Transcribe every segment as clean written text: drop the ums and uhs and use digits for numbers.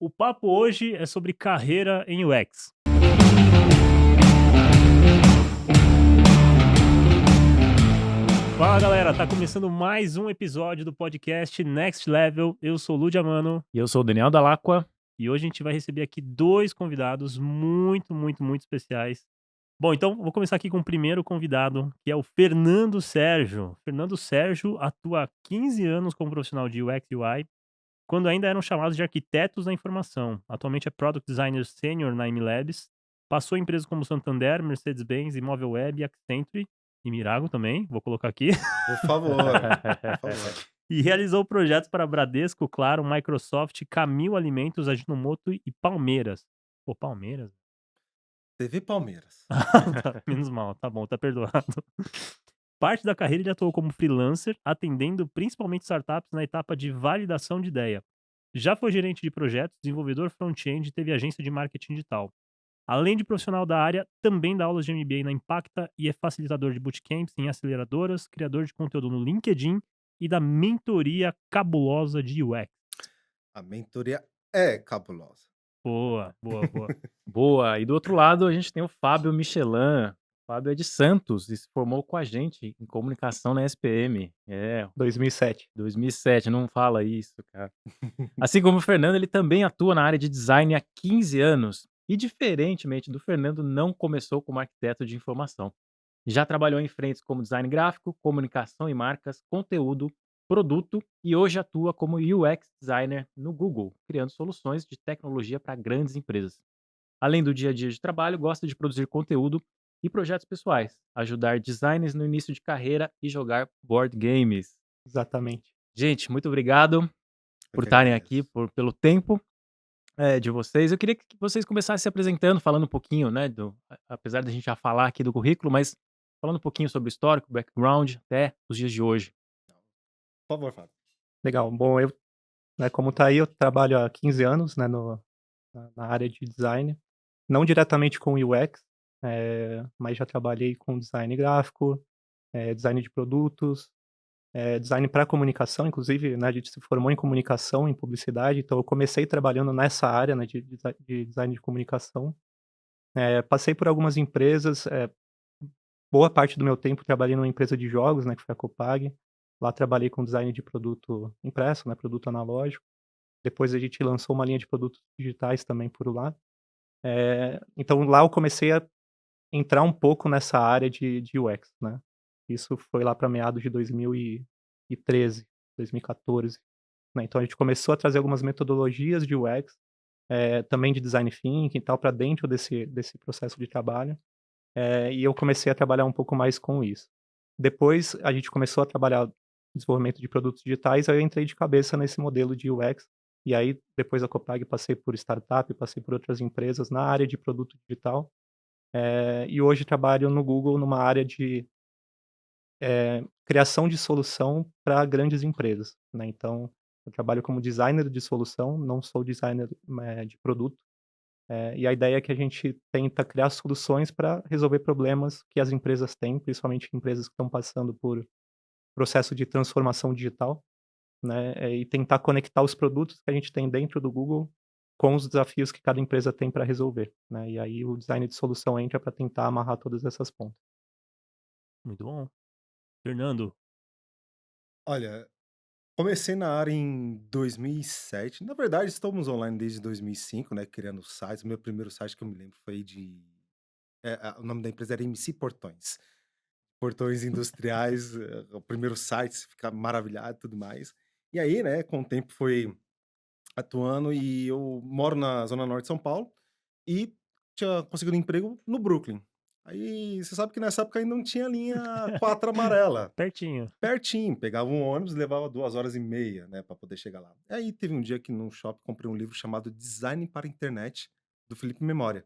O papo hoje é sobre carreira em UX. Fala galera, tá começando mais um episódio do podcast Next Level. Eu sou o Ludia Mano E eu sou o Daniel Dalacqua. e hoje a gente vai receber aqui dois convidados muito especiais. Bom, então vou começar aqui com o primeiro convidado, que é o Fernando Sérgio. Fernando Sérgio atua há 15 anos como profissional de UX e UI, quando ainda eram chamados de arquitetos da informação. Atualmente é Product Designer Senior na MLabs. Passou em empresas como Santander, Mercedes-Benz, Imóvel Web, Accenture e Mirago também, vou colocar aqui. Por favor, por favor. E realizou projetos para Bradesco, Claro, Microsoft, Camil Alimentos, Ajinomoto e Palmeiras. Pô, Palmeiras? TV Palmeiras. Tá, menos mal, tá bom, tá perdoado. Parte da carreira ele atuou como freelancer, atendendo principalmente startups na etapa de validação de ideia. Já foi gerente de projetos, desenvolvedor front-end e teve agência de marketing digital. Além de profissional da área, também dá aulas de MBA na Impacta e é facilitador de bootcamps em aceleradoras, criador de conteúdo no LinkedIn e da mentoria cabulosa de UX. A mentoria é cabulosa. Boa. Boa. E do outro lado, a gente tem o Fábio Michelin. O Fábio é de Santos e se formou com a gente em comunicação na SPM. 2007. 2007. Não fala isso, cara. Assim como o Fernando, ele também atua na área de design há 15 anos. E, diferentemente do Fernando, não começou como arquiteto de informação. Já trabalhou em frentes como design gráfico, comunicação e marcas, conteúdo, produto e hoje atua como UX designer no Google, criando soluções de tecnologia para grandes empresas. Além do dia a dia de trabalho, gosta de produzir conteúdo e projetos pessoais, ajudar designers no início de carreira e jogar board games. Exatamente. Gente, muito obrigado Eu por que estarem aqui, agradeço. pelo tempo de vocês. Eu queria que vocês começassem se apresentando, falando um pouquinho, né, apesar da gente já falar aqui do currículo, mas falando um pouquinho sobre o histórico, background, até os dias de hoje. Por favor, Fábio. Legal. Bom, eu, como tá aí, eu trabalho há 15 anos, né, na área de design. Não diretamente com UX, mas já trabalhei com design gráfico, design de produtos, design para comunicação. Inclusive, né, a gente se formou em comunicação, em publicidade, então eu comecei trabalhando nessa área, né, de design de comunicação. Passei por algumas empresas, boa parte do meu tempo trabalhei numa empresa de jogos, né, que foi a Copag. Lá trabalhei com design de produto impresso, né, produto analógico. Depois a gente lançou uma linha de produtos digitais também por lá. Então lá eu comecei a entrar um pouco nessa área de UX, né. Isso foi lá para meados de 2013, 2014, né. Então a gente começou a trazer algumas metodologias de UX, também de design thinking e tal, para dentro desse processo de trabalho. E eu comecei a trabalhar um pouco mais com isso. Depois a gente começou a trabalhar desenvolvimento de produtos digitais, aí eu entrei de cabeça nesse modelo de UX, e aí depois da Copag passei por startup, passei por outras empresas na área de produto digital, e hoje trabalho no Google numa área de, criação de solução para grandes empresas, né. Então, eu trabalho como designer de solução, não sou designer, de produto. E a ideia é que a gente tenta criar soluções para resolver problemas que as empresas têm, principalmente empresas que estão passando por processo de transformação digital, né, e tentar conectar os produtos que a gente tem dentro do Google com os desafios que cada empresa tem para resolver, né. E aí o design de solução entra para tentar amarrar todas essas pontas. Muito bom. Fernando, Olha, comecei na área em 2007. Na verdade, estamos online desde 2005, né, criando sites. O meu primeiro site que eu me lembro foi o nome da empresa era MC Portões. Portões industriais, o primeiro site, você fica maravilhado e tudo mais. E aí, né, com o tempo foi atuando e eu moro na zona norte de São Paulo e tinha conseguido um emprego no Brooklyn. Aí você sabe que nessa época ainda não tinha linha 4 amarela. pertinho. Pertinho, pegava um ônibus, levava 2 horas e meia, né, para poder chegar lá. Aí teve um dia que num shopping comprei um livro chamado Design para a Internet, do Felipe Memória.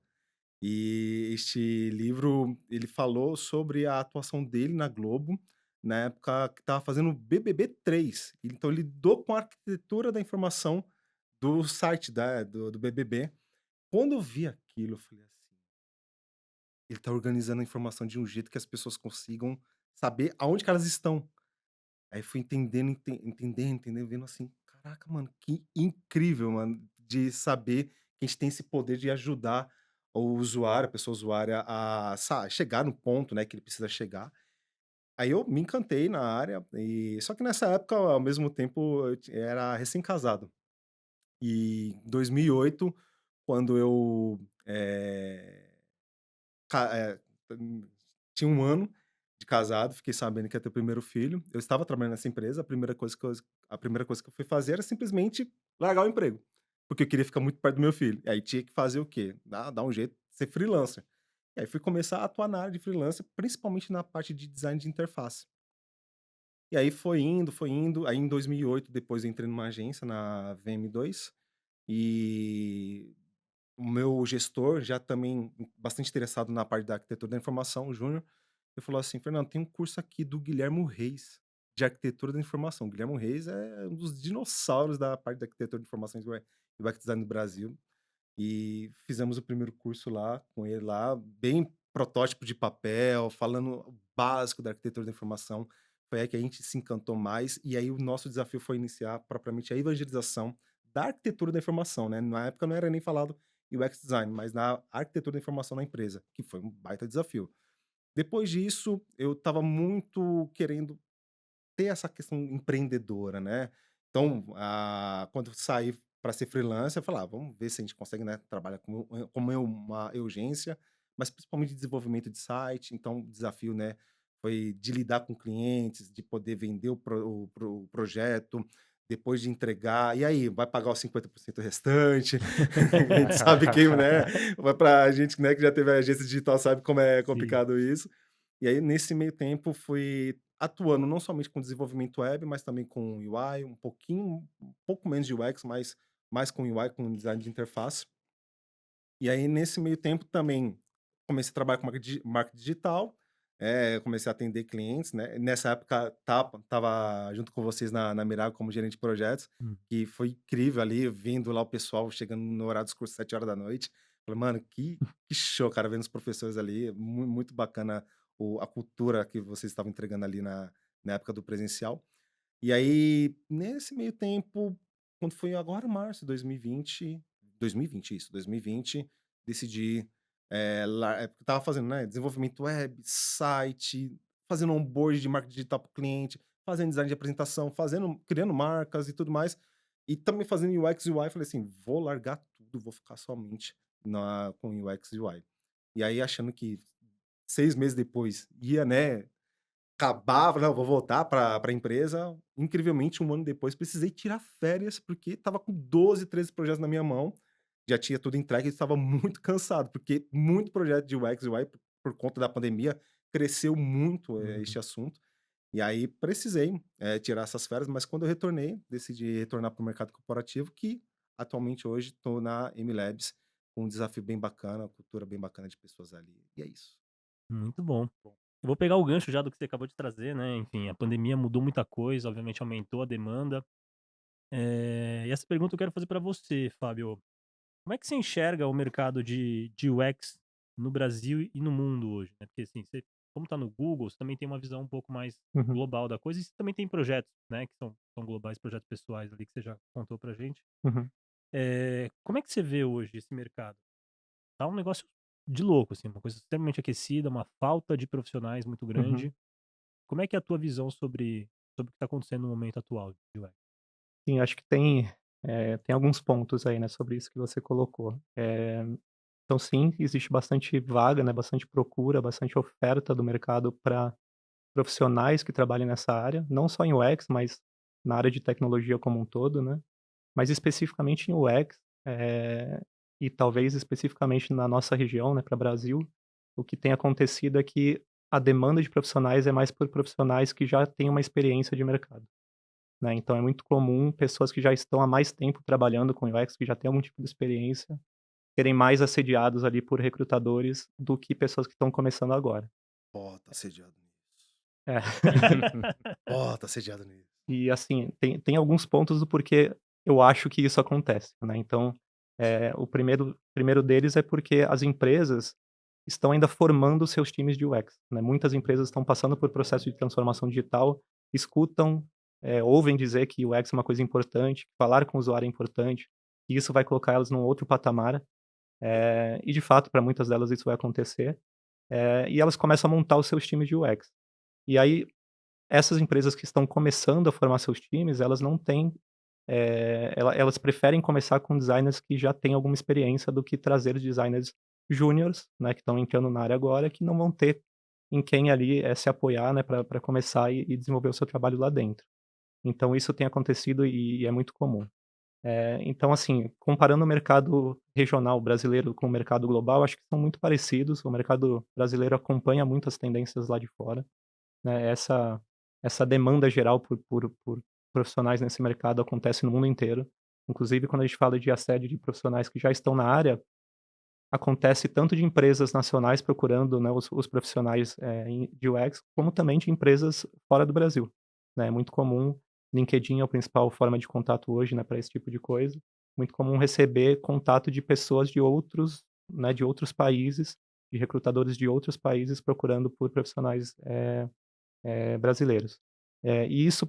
E este livro, ele falou sobre a atuação dele na Globo, na época que estava fazendo BBB 3. Então ele lidou com a arquitetura da informação do site do BBB. Quando eu vi aquilo, eu falei assim: ele tá organizando a informação de um jeito que as pessoas consigam saber aonde que elas estão. Aí fui entendendo, vendo assim: "Caraca, mano, que incrível, mano". de saber que a gente tem esse poder de ajudar o usuário, a pessoa usuária a chegar no ponto, né, que ele precisa chegar. Aí eu me encantei na área, só que nessa época, ao mesmo tempo, era recém-casado. E em 2008, quando eu ca hum, tinha 1 ano de casado, fiquei sabendo que ia ter o primeiro filho. Eu estava trabalhando nessa empresa, a primeira coisa que eu fui fazer era simplesmente largar o emprego, porque eu queria ficar muito perto do meu filho. E aí tinha que fazer o quê? Dar um jeito de ser freelancer. E aí fui começar a atuar na área de freelancer, principalmente na parte de design de interface. E aí foi indo, foi indo. Aí em 2008, depois eu entrei numa agência na VM2, e o meu gestor, já também bastante interessado na parte da arquitetura da informação, o Júnior, ele falou assim: "Fernando, tem um curso aqui do Guilhermo Reis, de arquitetura da informação". O Guilhermo Reis é um dos dinossauros da parte da arquitetura de informações e UX design do Brasil. E fizemos o primeiro curso lá, com ele lá, bem protótipo de papel, falando o básico da arquitetura da informação. Foi aí que a gente se encantou mais, e aí o nosso desafio foi iniciar propriamente a evangelização da arquitetura da informação, né? Na época não era nem falado UX design, mas na arquitetura da informação na empresa, que foi um baita desafio. Depois disso, eu estava muito querendo ter essa questão empreendedora, né. Então, quando eu saí para ser freelancer, eu falei: vamos ver se a gente consegue, né, trabalhar como uma urgência, mas principalmente desenvolvimento de site". Então o desafio, né, foi de lidar com clientes, de poder vender o projeto, depois de entregar, e aí, vai pagar os 50% restante? A gente sabe que, né, vai pra gente, né, que já teve agência digital, sabe como é Sim. complicado isso. E aí, nesse meio tempo, fui atuando não somente com desenvolvimento web, mas também com UI, um pouco menos de UX, mas mais com UI, com design de interface. E aí, nesse meio tempo, também comecei a trabalhar com marketing digital, comecei a atender clientes, né. Nessa época, tava junto com vocês na Mirago como gerente de projetos, Hum. que foi incrível ali, vendo lá o pessoal chegando no horário dos cursos 7 horas da noite. Falei: "Mano, que show, cara", vendo os professores ali, muito bacana a cultura que vocês estavam entregando ali na época do presencial. E aí, nesse meio tempo, quando foi agora março de 2020, isso, 2020, decidi, porque eu estava fazendo, né, desenvolvimento web, site, fazendo onboard de marketing digital para o cliente, fazendo design de apresentação, criando marcas e tudo mais, e também fazendo UX e UI. Falei assim: "Vou largar tudo, vou ficar somente com UX e UI". E aí, achando que 6 meses depois ia, né, acabava, não, vou voltar para a empresa. Incrivelmente, 1 ano depois, precisei tirar férias, porque estava com 12, 13 projetos na minha mão, já tinha tudo entregue e estava muito cansado, porque muito projeto de UX e UI, por conta da pandemia, cresceu muito, Uhum. este assunto. E aí precisei, tirar essas férias, mas quando eu retornei, decidi retornar para o mercado corporativo, que atualmente hoje estou na MLabs, com um desafio bem bacana, uma cultura bem bacana de pessoas ali, e é isso. Muito bom. Eu vou pegar o gancho já do que você acabou de trazer, né, enfim, a pandemia mudou muita coisa, obviamente aumentou a demanda. E essa pergunta eu quero fazer para você, Fábio. Como é que você enxerga o mercado de UX no Brasil e no mundo hoje, né? Porque assim, você como tá no Google, você também tem uma visão um pouco mais Uhum, global da coisa e você também tem projetos, né, que são globais, projetos pessoais ali que você já contou pra gente. uhum, Como é que você vê hoje esse mercado? Tá um negócio de louco, assim, uma coisa extremamente aquecida, uma falta de profissionais muito uhum. grande. Como é que é a tua visão sobre o que tá acontecendo no momento atual de UX? Sim, acho que tem alguns pontos aí, né, sobre isso que você colocou. Então sim, existe bastante vaga, né, bastante procura, bastante oferta do mercado para profissionais que trabalhem nessa área, não só em UX, mas na área de tecnologia como um todo, né. Mas especificamente em UX, e talvez especificamente na nossa região, né, para Brasil, o que tem acontecido é que a demanda de profissionais é mais por profissionais que já têm uma experiência de mercado, né. Então é muito comum pessoas que já estão há mais tempo trabalhando com UX, que já têm algum tipo de experiência, serem mais assediados ali por recrutadores do que pessoas que estão começando agora. Ó, tá assediado nisso. É. Ó, tá assediado nisso. E assim, tem alguns pontos do porquê eu acho que isso acontece, né. Então, o primeiro deles é porque as empresas estão ainda formando os seus times de UX, né. Muitas empresas estão passando por processo de transformação digital, escutam, ouvem dizer que UX é uma coisa importante, que falar com o usuário é importante, que isso vai colocar elas num outro patamar, e de fato para muitas delas isso vai acontecer, e elas começam a montar os seus times de UX. E aí, essas empresas que estão começando a formar seus times, elas não têm, elas preferem começar com designers que já têm alguma experiência do que trazer designers júniors, né, que estão entrando na área agora, que não vão ter em quem ali, se apoiar, né, para começar e desenvolver o seu trabalho lá dentro. Então isso tem acontecido e é muito comum. Então assim, comparando o mercado regional brasileiro com o mercado global, acho que são muito parecidos. O mercado brasileiro acompanha muito as tendências lá de fora, né, essa demanda geral por profissionais nesse mercado acontece no mundo inteiro. Inclusive, quando a gente fala de assédio de profissionais que já estão na área, acontece tanto de empresas nacionais procurando, né, os profissionais, de UX, como também de empresas fora do Brasil, né. É muito comum, LinkedIn é a principal forma de contato hoje, né, para esse tipo de coisa. Muito comum receber contato de pessoas de outros, né, de outros países, de recrutadores de outros países procurando por profissionais, brasileiros. E isso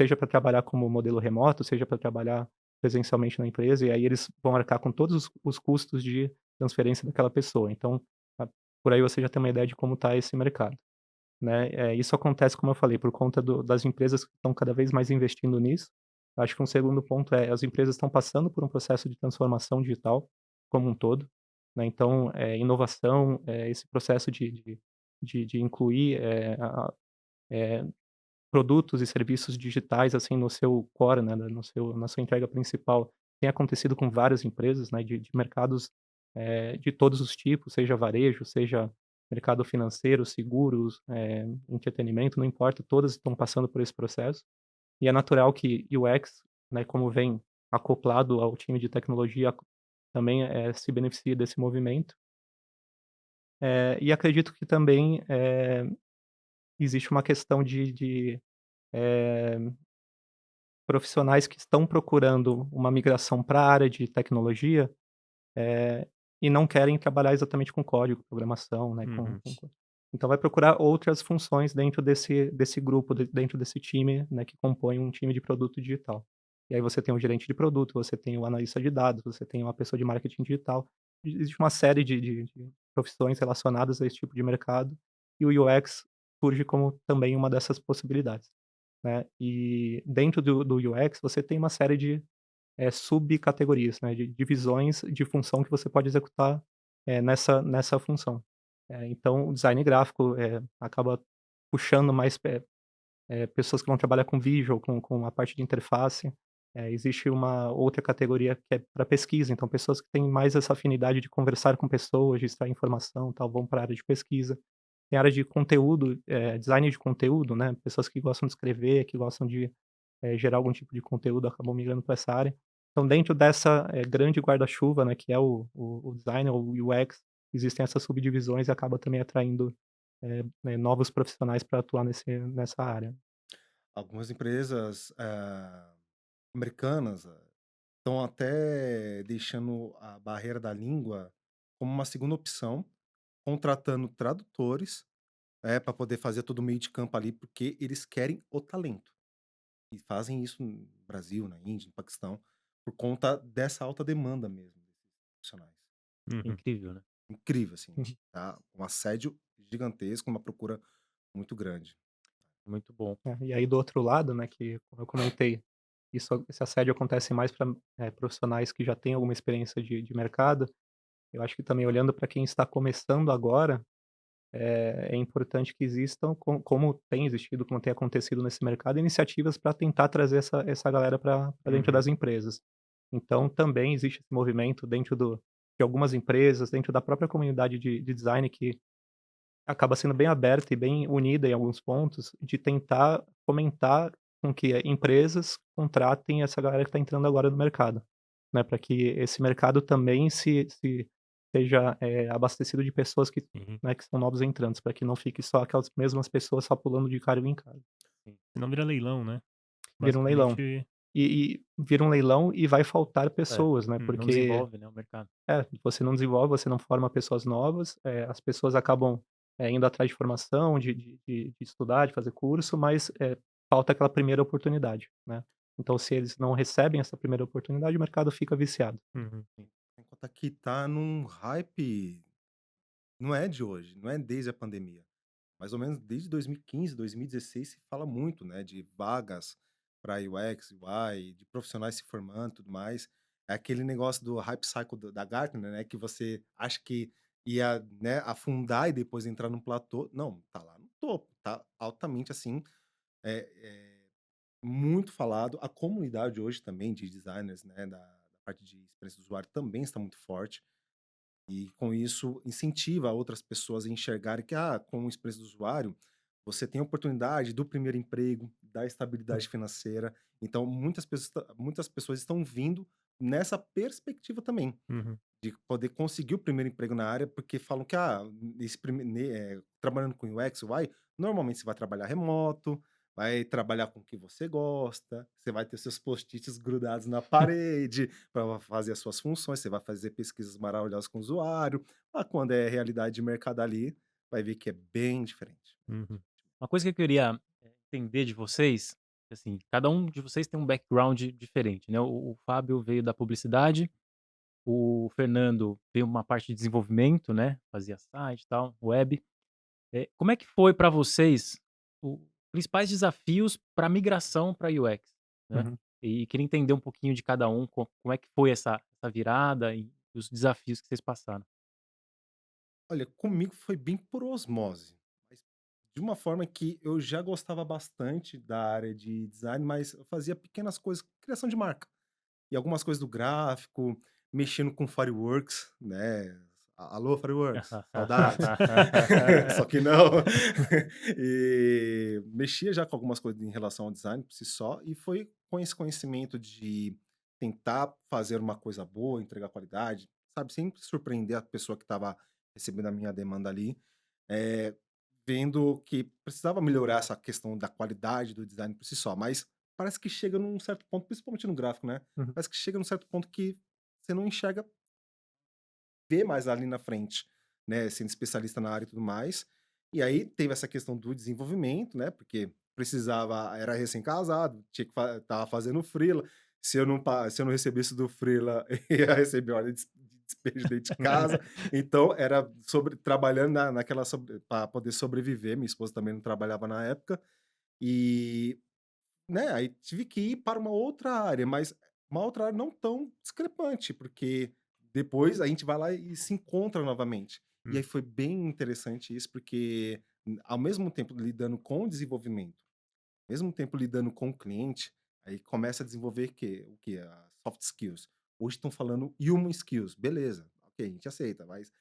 seja para trabalhar como modelo remoto, seja para trabalhar presencialmente na empresa, e aí eles vão arcar com todos os custos de transferência daquela pessoa. Então, a por aí você já tem uma ideia de como está esse mercado, né. Isso acontece, como eu falei, por conta das empresas que estão cada vez mais investindo nisso. Acho que um segundo ponto as empresas estão passando por um processo de transformação digital como um todo, né. Então, inovação, esse processo de incluir, eh, produtos e serviços digitais, assim, no seu core, né, no seu na sua entrega principal, tem acontecido com várias empresas, né, de mercados, de todos os tipos, seja varejo, seja mercado financeiro, seguros, entretenimento, não importa, todas estão passando por esse processo. E é natural que UX, né, como vem acoplado ao time de tecnologia, também, se beneficie desse movimento. E acredito que também, existe uma questão de eh, profissionais que estão procurando uma migração para a área de tecnologia, e não querem trabalhar exatamente com código, programação, né, Uhum. então vai procurar outras funções dentro desse grupo, dentro desse time, né, que compõe um time de produto digital. E aí você tem o gerente de produto, você tem o analista de dados, você tem uma pessoa de marketing digital. Existe uma série de profissões relacionadas a esse tipo de mercado, e o UX surge como também uma dessas possibilidades, né. E dentro do UX você tem uma série de, subcategorias, né, de divisões de função que você pode executar, nessa função. Então o design gráfico, acaba puxando mais pessoas que vão trabalhar com visual, com a parte de interface. Existe uma outra categoria que é para pesquisa, então pessoas que têm mais essa afinidade de conversar com pessoas, de extrair informação, tal, vão para a área de pesquisa. Tem área de conteúdo, design de conteúdo, né, pessoas que gostam de escrever, que gostam de, gerar algum tipo de conteúdo, acabam migrando para essa área. Então dentro dessa, grande guarda-chuva, né, que é o design ou o UX, existem essas subdivisões e acaba também atraindo, novos profissionais para atuar nessa área. Algumas empresas, americanas, estão até deixando a barreira da língua como uma segunda opção, contratando tradutores, para poder fazer todo o meio de campo ali, porque eles querem o talento. E fazem isso no Brasil, na Índia, no Paquistão, por conta dessa alta demanda mesmo desses profissionais. Uhum. Incrível, né? Incrível, assim, Uhum. tá? Um assédio gigantesco, uma procura muito grande. Muito bom. E aí do outro lado, né, que como eu comentei, esse assédio acontece mais para profissionais que já têm alguma experiência de mercado. Eu acho que também olhando para quem está começando agora, é importante que existam, como tem existido, como tem acontecido nesse mercado, iniciativas para tentar trazer essa galera para dentro Uhum. das empresas. Então também existe esse movimento dentro de algumas empresas, dentro da própria comunidade de design que acaba sendo bem aberta e bem unida em alguns pontos, de tentar fomentar com que empresas contratem essa galera que está entrando agora no mercado, né, para que esse mercado também se seja, abastecido de pessoas que, Sim. né, que são novos entrantes, para que não fique só aquelas mesmas pessoas só pulando de cargo em cargo. Sim. Senão vira leilão, né. Vira um leilão. Basicamente E vira um leilão e vai faltar É, pessoas, né, uhum. não porque desenvolve, né, o mercado. você não desenvolve, você não forma pessoas novas, as pessoas acabam, indo atrás de formação, de estudar, de fazer curso, mas, falta aquela primeira oportunidade, né. Então se eles não recebem essa primeira oportunidade, o mercado fica viciado. Uhum. Sem contar que tá num hype, não é de hoje, não é desde a pandemia. Mais ou menos desde 2015, 2016 se fala muito, né, de vagas para UX, UI, de profissionais se formando, e tudo mais. É aquele negócio do hype cycle da Gartner, né, que você acha que ia, né, afundar e depois entrar num platô. Não, tá lá no topo, tá altamente assim, é muito falado. A comunidade hoje também de designers, né, da parte de experiência do usuário também está muito forte. E com isso incentiva outras pessoas a enxergarem que, com o experiência do usuário, você tem a oportunidade do primeiro emprego, da estabilidade financeira. Então, muitas pessoas estão vindo nessa perspectiva também, Uhum. de poder conseguir o primeiro emprego na área, porque falam que, trabalhando com UX, UI, normalmente você vai trabalhar remoto, vai trabalhar com o que você gosta, você vai ter seus post-its grudados na parede para fazer as suas funções, você vai fazer pesquisas maravilhosas com o usuário, mas quando é realidade de mercado ali, vai ver que é bem diferente. Uhum. Uma coisa que eu queria entender de vocês, assim, cada um de vocês tem um background diferente, né? O Fábio veio da publicidade, o Fernando veio uma parte de desenvolvimento, né? Fazia site e tal, web. Como é que foi para vocês os principais desafios para migração para UX, né? Uhum. E queria entender um pouquinho de cada um, como é que foi essa virada e os desafios que vocês passaram. Olha, comigo foi bem por osmose, mas de uma forma que eu já gostava bastante da área de design, mas eu fazia pequenas coisas, criação de marca. E algumas coisas do gráfico, mexendo com Fireworks, né? Alô, Fireworks, saudades. Só que não. E mexia já com algumas coisas em relação ao design por si só, e foi com esse conhecimento de tentar fazer uma coisa boa, entregar qualidade, sabe? Sempre surpreender a pessoa que estava recebendo a minha demanda ali, eh, vendo que precisava melhorar essa questão da qualidade do design por si só, mas parece que chega num certo ponto, principalmente no gráfico, né, Uhum. parece que chega num certo ponto que você não enxerga ver mais ali na frente, né, sendo especialista na área e tudo mais. E aí teve essa questão do desenvolvimento, né, porque precisava, era recém-casado, tinha que estava fazendo freela, se eu não recebesse do freela, ia receber ordem de despejo dentro de casa, então era sobre trabalhando naquela para poder sobreviver. Minha esposa também não trabalhava na época, e né, aí tive que ir para uma outra área, mas uma outra área não tão discrepante, porque depois a gente vai lá e se encontra novamente. E aí Hum. foi bem interessante isso, porque ao mesmo tempo lidando com o desenvolvimento, ao mesmo tempo lidando com o cliente, aí começa a desenvolver o que? As soft skills. Hoje estão falando human skills, beleza, ok, a gente aceita, mas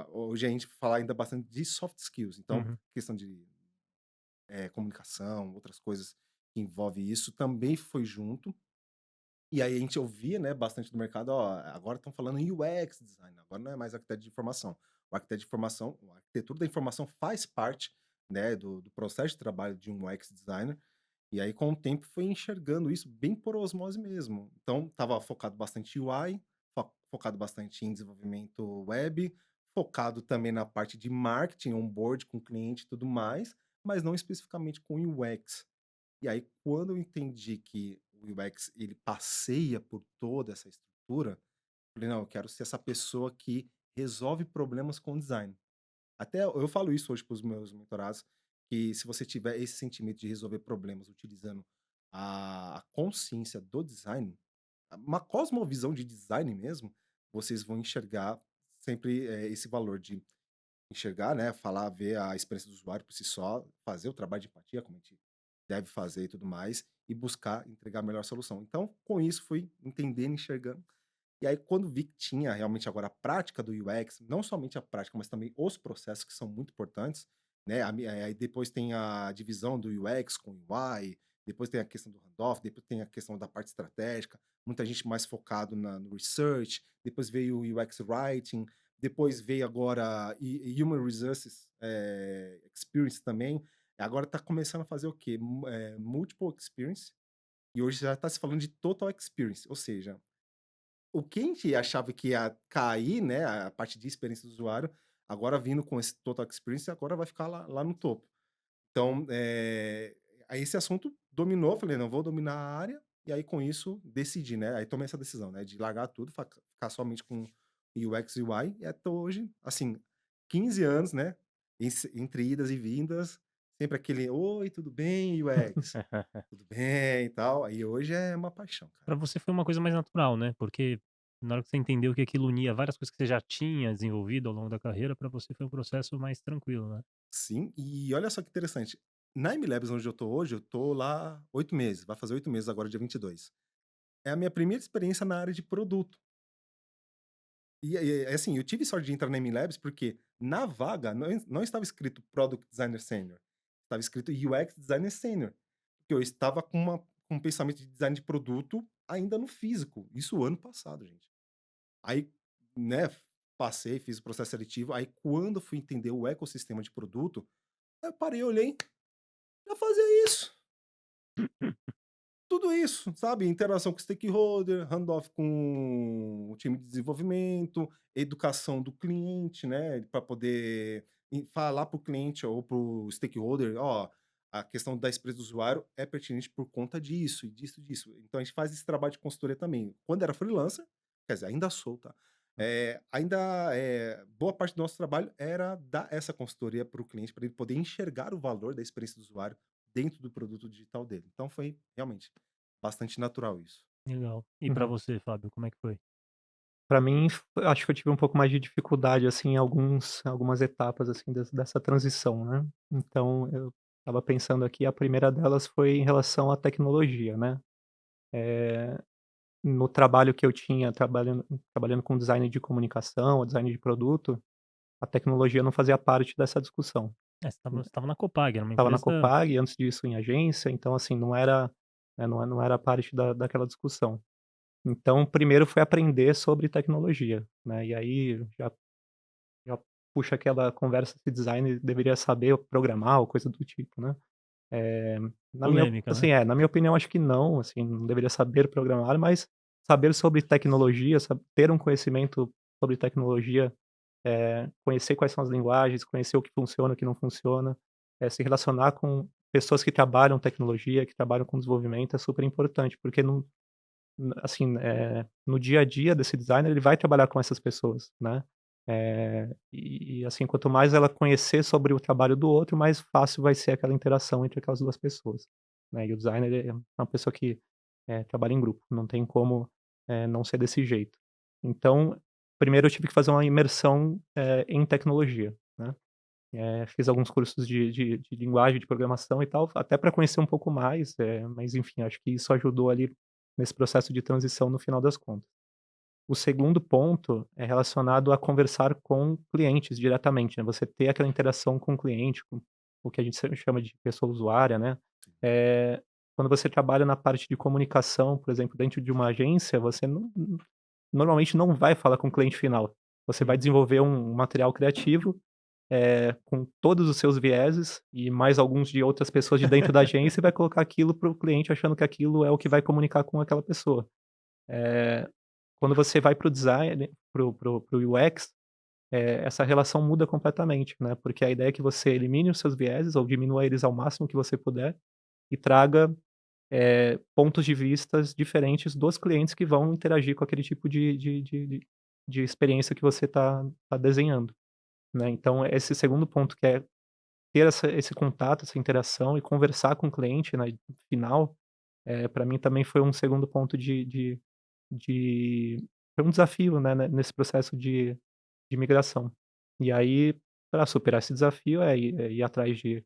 hoje a gente fala ainda bastante de soft skills. Então, Uhum. questão de comunicação, outras coisas que envolve isso, também foi junto. E aí a gente ouvia, né, bastante do mercado, ó, agora estão falando em UX design, agora não é mais arquiteto de informação. O arquiteto de informação, a arquitetura da informação faz parte, né, do processo de trabalho de um UX designer. E aí, com o tempo, foi enxergando isso bem por osmose mesmo. Então, estava focado bastante em UI, focado bastante em desenvolvimento web, focado também na parte de marketing, onboard com o cliente e tudo mais, mas não especificamente com UX. E aí, quando eu entendi que o UX ele passeia por toda essa estrutura, eu falei: "Não, eu quero ser essa pessoa que resolve problemas com design". Até eu falo isso hoje para os meus mentorados, que se você tiver esse sentimento de resolver problemas utilizando a consciência do design, uma cosmovisão de design mesmo, vocês vão enxergar sempre, esse valor de enxergar, né, falar, ver a experiência do usuário por si só, fazer o trabalho de empatia, como a gente deve fazer e tudo mais, e buscar entregar a melhor solução. Então, com isso, fui entendendo, enxergando. E aí, quando vi que tinha realmente agora a prática do UX, não somente a prática, mas também os processos que são muito importantes, né? Aí depois tem a divisão do UX com UI, depois tem a questão do handoff, depois tem a questão da parte estratégica, muita gente mais focado no research, depois veio o UX Writing, depois veio agora Human Resources Experience também. Agora está começando a fazer o quê? Multiple Experience, e hoje já está se falando de Total Experience, ou seja, o que a gente achava que ia cair, né, a parte de experiência do usuário, agora vindo com esse Total Experience, agora vai ficar lá no topo. Então, aí esse assunto dominou, falei: "Não, vou dominar a área", e aí com isso decidi, né? Aí tomei essa decisão, né? De largar tudo, ficar somente com UX e UI, e até hoje, assim, 15 anos, né? Entre idas e vindas, sempre aquele, oi, tudo bem, UX? Tudo bem e tal. Aí hoje é uma paixão, cara. Pra você foi uma coisa mais natural, né, porque na hora que você entendeu que aquilo unia várias coisas que você já tinha desenvolvido ao longo da carreira, pra você foi um processo mais tranquilo, né? Sim, e olha só que interessante. Na MLabs, onde eu tô hoje, eu tô lá 8 meses, vai fazer 8 meses agora, dia 22. É a minha primeira experiência na área de produto. Assim, eu tive sorte de entrar na MLabs porque na vaga não estava escrito Product Designer Senior, estava escrito UX Designer Senior, porque eu estava com um pensamento de design de produto ainda no físico, isso ano passado, gente. Aí, né, passei, fiz o processo seletivo, aí quando eu fui entender o ecossistema de produto, eu parei, olhei, já fazia isso. Tudo isso, sabe? Interação com stakeholder, handoff com o time de desenvolvimento, educação do cliente, né? Para poder falar para o cliente ou para o stakeholder, ó, a questão da experiência do usuário é pertinente por conta disso e disso, disso. Então a gente faz esse trabalho de consultoria também. Quando era freelancer, quer dizer, ainda sou, tá? Boa parte do nosso trabalho era dar essa consultoria para o cliente, para ele poder enxergar o valor da experiência do usuário dentro do produto digital dele. Então foi realmente bastante natural isso. Legal. E pra Uhum. você, Fábio, como é que foi? Pra mim, acho que eu tive um pouco mais de dificuldade, assim, em algumas etapas, assim, dessa transição, né. Então eu estava pensando aqui, a primeira delas foi em relação à tecnologia, né. No trabalho que eu tinha, trabalhando com design de comunicação, design de produto, a tecnologia não fazia parte dessa discussão. É, você estava na Copag, era uma Estava na empresa. Copag, antes disso em agência, então assim, não era, né, não era parte daquela discussão. Então, primeiro foi aprender sobre tecnologia, né, e aí já puxa aquela conversa se design deveria saber programar ou coisa do tipo, né. Eh, Polêmica, né? na minha opinião, acho que não, assim, não deveria saber programar, mas saber sobre tecnologia, ter um conhecimento sobre tecnologia, conhecer quais são as linguagens, conhecer o que funciona, o que não funciona, se relacionar com pessoas que trabalham tecnologia, que trabalham com desenvolvimento é super importante, porque não, assim, no dia a dia desse designer, ele vai trabalhar com essas pessoas, né. Assim, quanto mais ela conhecer sobre o trabalho do outro, mais fácil vai ser aquela interação entre aquelas 2 pessoas, né. E o designer é uma pessoa que, trabalha em grupo, não tem como, não ser desse jeito. Então, primeiro eu tive que fazer uma imersão, em tecnologia, né. Fiz alguns cursos de linguagem de programação e tal, até para conhecer um pouco mais, mas enfim, acho que isso ajudou ali nesse processo de transição no final das contas. O segundo ponto é relacionado a conversar com clientes diretamente, né, você ter aquela interação com o cliente, com o que a gente sempre chama de pessoa usuária, né. Eh, Quando você trabalha na parte de comunicação, por exemplo, dentro de uma agência, você normalmente não vai falar com o cliente final. Você vai Hum. desenvolver um material criativo, com todos os seus vieses e mais alguns de outras pessoas de dentro da agência e vai colocar aquilo para o cliente achando que aquilo é o que vai comunicar com aquela pessoa. Eh, Quando você vai para o design, para o UX, essa relação muda completamente, né, porque a ideia é que você elimine os seus vieses ou diminua eles ao máximo que você puder e traga, pontos de vistas diferentes dos clientes que vão interagir com aquele tipo de experiência que você tá desenhando, né. Então esse segundo ponto que é ter esse contato, essa interação e conversar com o cliente, né, final, pra mim também foi um segundo ponto de foi um desafio, né, nesse processo de migração. E aí, para superar esse desafio, é ir atrás de,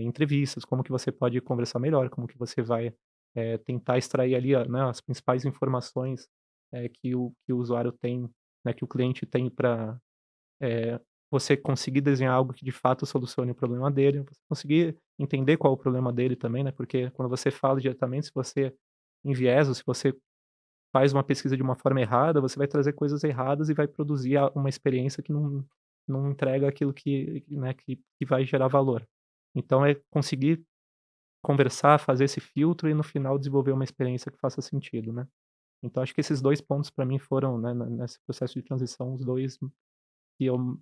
entrevistas, como que você pode conversar melhor, como que você vai, tentar extrair ali, né, as principais informações, que o usuário tem, né, que o cliente tem para você conseguir desenhar algo que de fato solucione o problema dele, você conseguir entender qual é o problema dele também, né, porque quando você fala diretamente, se você enviesa, se você faz uma pesquisa de uma forma errada, você vai trazer coisas erradas e vai produzir uma experiência que não entrega aquilo né, que vai gerar valor. Então é conseguir conversar, fazer esse filtro e no final desenvolver uma experiência que faça sentido, né. Então acho que esses 2 pontos para mim foram, né, nesse processo de transição, os 2 que eu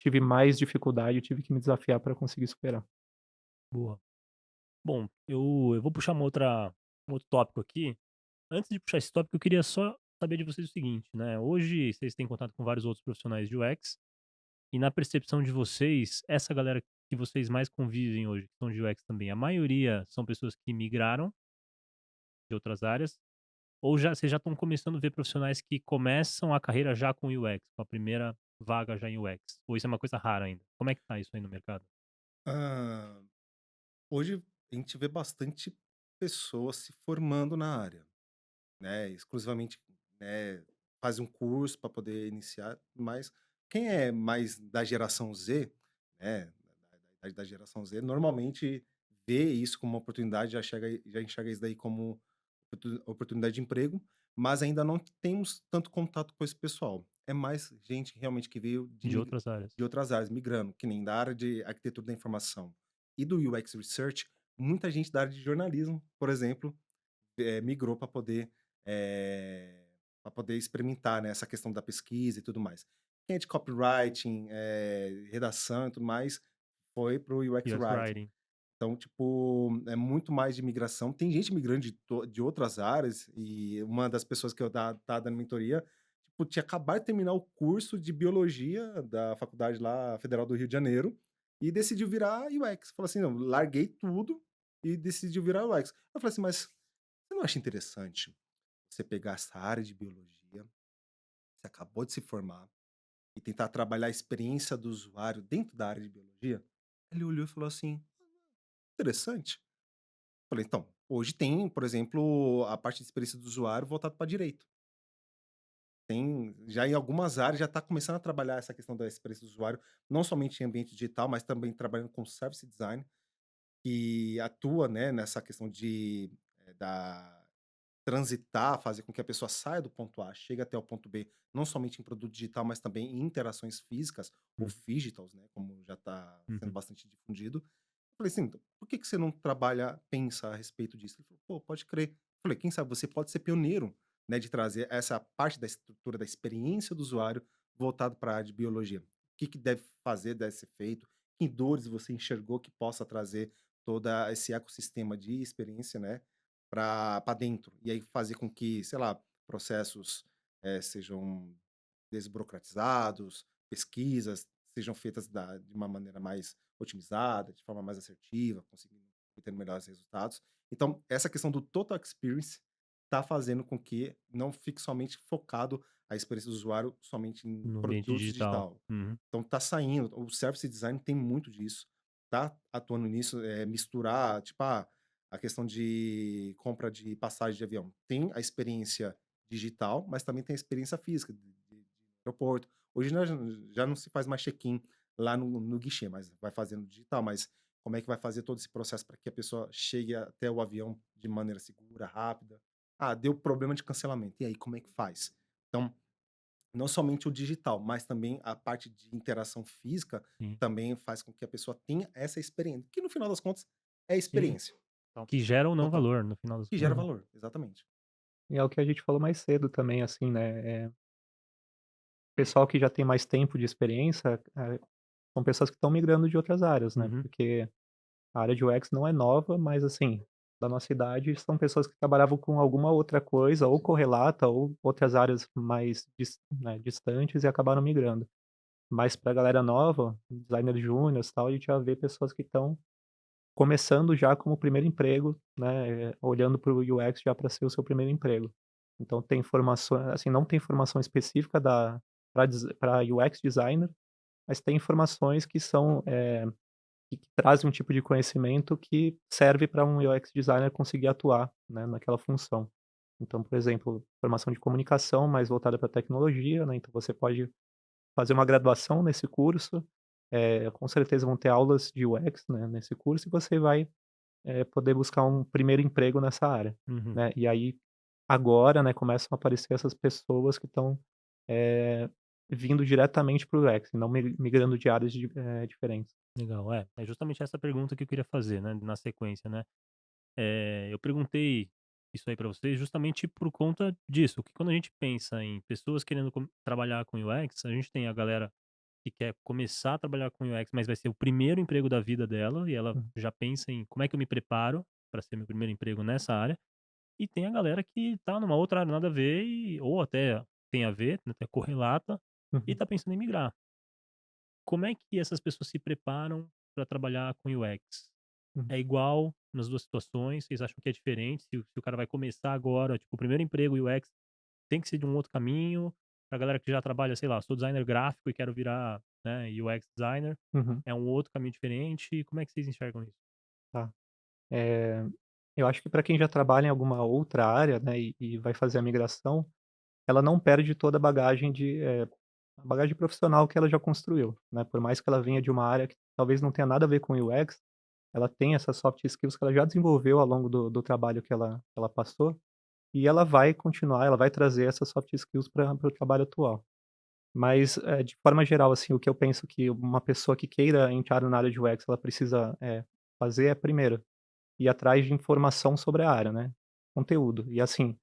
tive mais dificuldade, eu tive que me desafiar para conseguir superar. Boa. Bom, eu vou puxar uma outra um outro tópico aqui. Antes de puxar esse tópico, eu queria só saber de vocês o seguinte, né? Hoje vocês têm contato com vários outros profissionais de UX, e na percepção de vocês, essa galera que vocês mais convivem hoje, que são de UX também, a maioria são pessoas que migraram de outras áreas, ou vocês já estão começando a ver profissionais que começam a carreira já com UX, com a primeira vaga já em UX? Ou isso é uma coisa rara ainda? Como é que tá isso aí no mercado? Ah, hoje a gente vê bastante pessoas se formando na área, né? Exclusivamente, né, faz um curso para poder iniciar, mas quem é mais da geração Z, né, da geração Z, normalmente vê isso como uma oportunidade, já enxerga isso daí como oportunidade de emprego, mas ainda não temos tanto contato com esse pessoal. É mais gente realmente que veio De outras áreas. de outras áreas, migrando, que nem da área de arquitetura da informação e do UX Research, muita gente da área de jornalismo, por exemplo, migrou para poder, pra poder experimentar, né, essa questão da pesquisa e tudo mais. Quem é de copywriting, redação e tudo mais, foi para o UX UX Writing. Writing. Então, tipo, é muito mais de migração. Tem gente migrando de outras áreas, e uma das pessoas que eu tava dando mentoria, tipo, tinha acabado de terminar o curso de biologia da faculdade lá Federal do Rio de Janeiro e decidiu virar UX. Falou assim: "Não, larguei tudo e decidiu virar UX". Eu falei assim: "Mas você não acha interessante você pegar essa área de biologia, você acabou de se formar, e tentar trabalhar a experiência do usuário dentro da área de biologia?" Ele olhou e falou assim: "Interessante". Falei: "Então, hoje tem, por exemplo, a parte de experiência do usuário voltado para direito. Tem já em algumas áreas já está começando a trabalhar essa questão da experiência do usuário, não somente em ambiente digital, mas também trabalhando com service design, que atua, né, nessa questão de, da transitar, fazer com que a pessoa saia do ponto A, chegue até o ponto B, não somente em produto digital, mas também em interações físicas ou Uhum, phygitals, né, como já está sendo uhum. bastante difundido. Eu falei assim: "Então, por que que você não trabalha, pensa a respeito disso?" Ele falou: "Pô, pode crer". Eu falei: "Quem sabe você pode ser pioneiro, né, de trazer essa parte da estrutura da experiência do usuário voltado para a área de biologia. O que que deve fazer, deve ser feito, que dores você enxergou que possa trazer toda esse ecossistema de experiência, né, para dentro, e aí fazer com que, sei lá, processos, sejam desburocratizados, pesquisas sejam feitas de uma maneira mais otimizada, de forma mais assertiva, conseguindo ter melhores resultados. Então, essa questão do total experience está fazendo com que não fique somente focado a experiência do usuário somente em No ambiente produtos digital. digital. Uhum. Então, está saindo, o service design tem muito disso, tá atuando nisso, misturar, tipo, a questão de compra de passagem de avião. Tem a experiência digital, mas também tem a experiência física de aeroporto. Hoje já não se faz mais check-in lá no guichê, mas vai fazendo digital. Mas como é que vai fazer todo esse processo para que a pessoa chegue até o avião de maneira segura, rápida? Ah, deu problema de cancelamento. E aí, como é que faz? Então, não somente o digital, mas também a parte de interação física Sim. também faz com que a pessoa tenha essa experiência, que no final das contas é Sim. experiência. Então, Que gera ou não total. valor, no final das Que gera contas. Uhum. valor, exatamente. E é o que a gente falou mais cedo também, assim, né, pessoal que já tem mais tempo de experiência, são pessoas que estão migrando de outras áreas, né, Uhum. porque a área de UX não é nova, mas, assim, da nossa idade são pessoas que trabalhavam com alguma outra coisa, ou correlata, ou outras áreas mais distantes e acabaram migrando. Mas pra galera nova, designer júnior tal, a gente já vê pessoas que estão começando já como primeiro emprego, né, olhando para o UX já para ser o seu primeiro emprego. Então tem formação assim, não tem formação específica da pra UX designer, mas tem informações que são, que trazem um tipo de conhecimento que serve para um UX designer conseguir atuar, né, naquela função. Então, por exemplo, formação de comunicação mais voltada para tecnologia, né, então você pode fazer uma graduação nesse curso, com certeza vão ter aulas de UX, né, nesse curso e você vai, poder buscar um primeiro emprego nessa área, Uhum. né. E aí, agora, né, começam a aparecer essas pessoas que estão, eh, vindo diretamente para o UX, não migrando de áreas diferentes. Legal. É justamente essa pergunta que eu queria fazer, né, na sequência, né. Eu perguntei isso aí pra vocês justamente por conta disso, que quando a gente pensa em pessoas querendo trabalhar com UX, a gente tem a galera que quer começar a trabalhar com UX, mas vai ser o primeiro emprego da vida dela, e ela Hum. já pensa em como é que eu me preparo para ser meu primeiro emprego nessa área. e tem a galera que tá numa outra área nada a ver ou até tem a ver, né, até correlata, e Uhum, tá pensando em migrar. Como é que essas pessoas se preparam para trabalhar com UX? uhum, É igual nas 2 situações? Vocês acham que é diferente? Se o cara vai começar agora, tipo, o primeiro emprego UX tem que ser de um outro caminho? Pra galera que já trabalha, sei lá, sou designer gráfico e quero virar, né, UX designer, uhum, é um outro caminho diferente? Como é que vocês enxergam isso? tá. Eh, eu acho que para quem já trabalha em alguma outra área, né, e vai fazer a migração, ela não perde toda a bagagem profissional que ela já construiu, né, por mais que ela venha de uma área que talvez não tenha nada a ver com UX, ela tem essas soft skills que ela já desenvolveu ao longo do trabalho que ela passou, e ela vai continuar, ela vai trazer essas soft skills para o trabalho atual. Mas, de forma geral, assim, o que eu penso que uma pessoa que queira entrar na área de UX, ela precisa, fazer é, primeiro, ir atrás de informação sobre a área, né, conteúdo. E assim,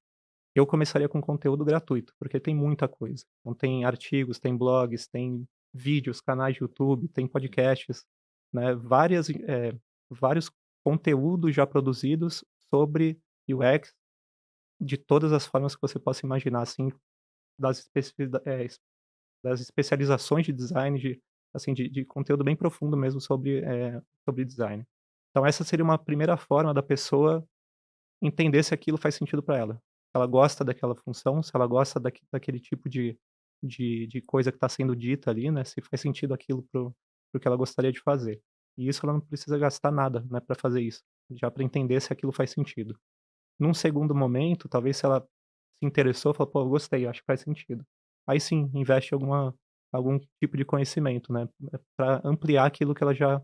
eu começaria com conteúdo gratuito, porque tem muita coisa. Então tem artigos, tem blogs, tem vídeos, canais de YouTube, tem podcasts, né, vários conteúdos já produzidos sobre UX, de todas as formas que você possa imaginar, assim, das das especializações de design, assim, de conteúdo bem profundo mesmo sobre design. Então essa seria uma primeira forma da pessoa entender se aquilo faz sentido para ela. Se ela gosta daquela função, se ela gosta daquele tipo de coisa que está sendo dita ali, né, se faz sentido aquilo para o que ela gostaria de fazer. E isso ela não precisa gastar nada, né, para fazer isso, já para entender se aquilo faz sentido. Num segundo momento, talvez se ela se interessou, falou: "Pô, eu gostei, acho que faz sentido". Aí sim, investe algum tipo de conhecimento, né, pra ampliar aquilo que ela já,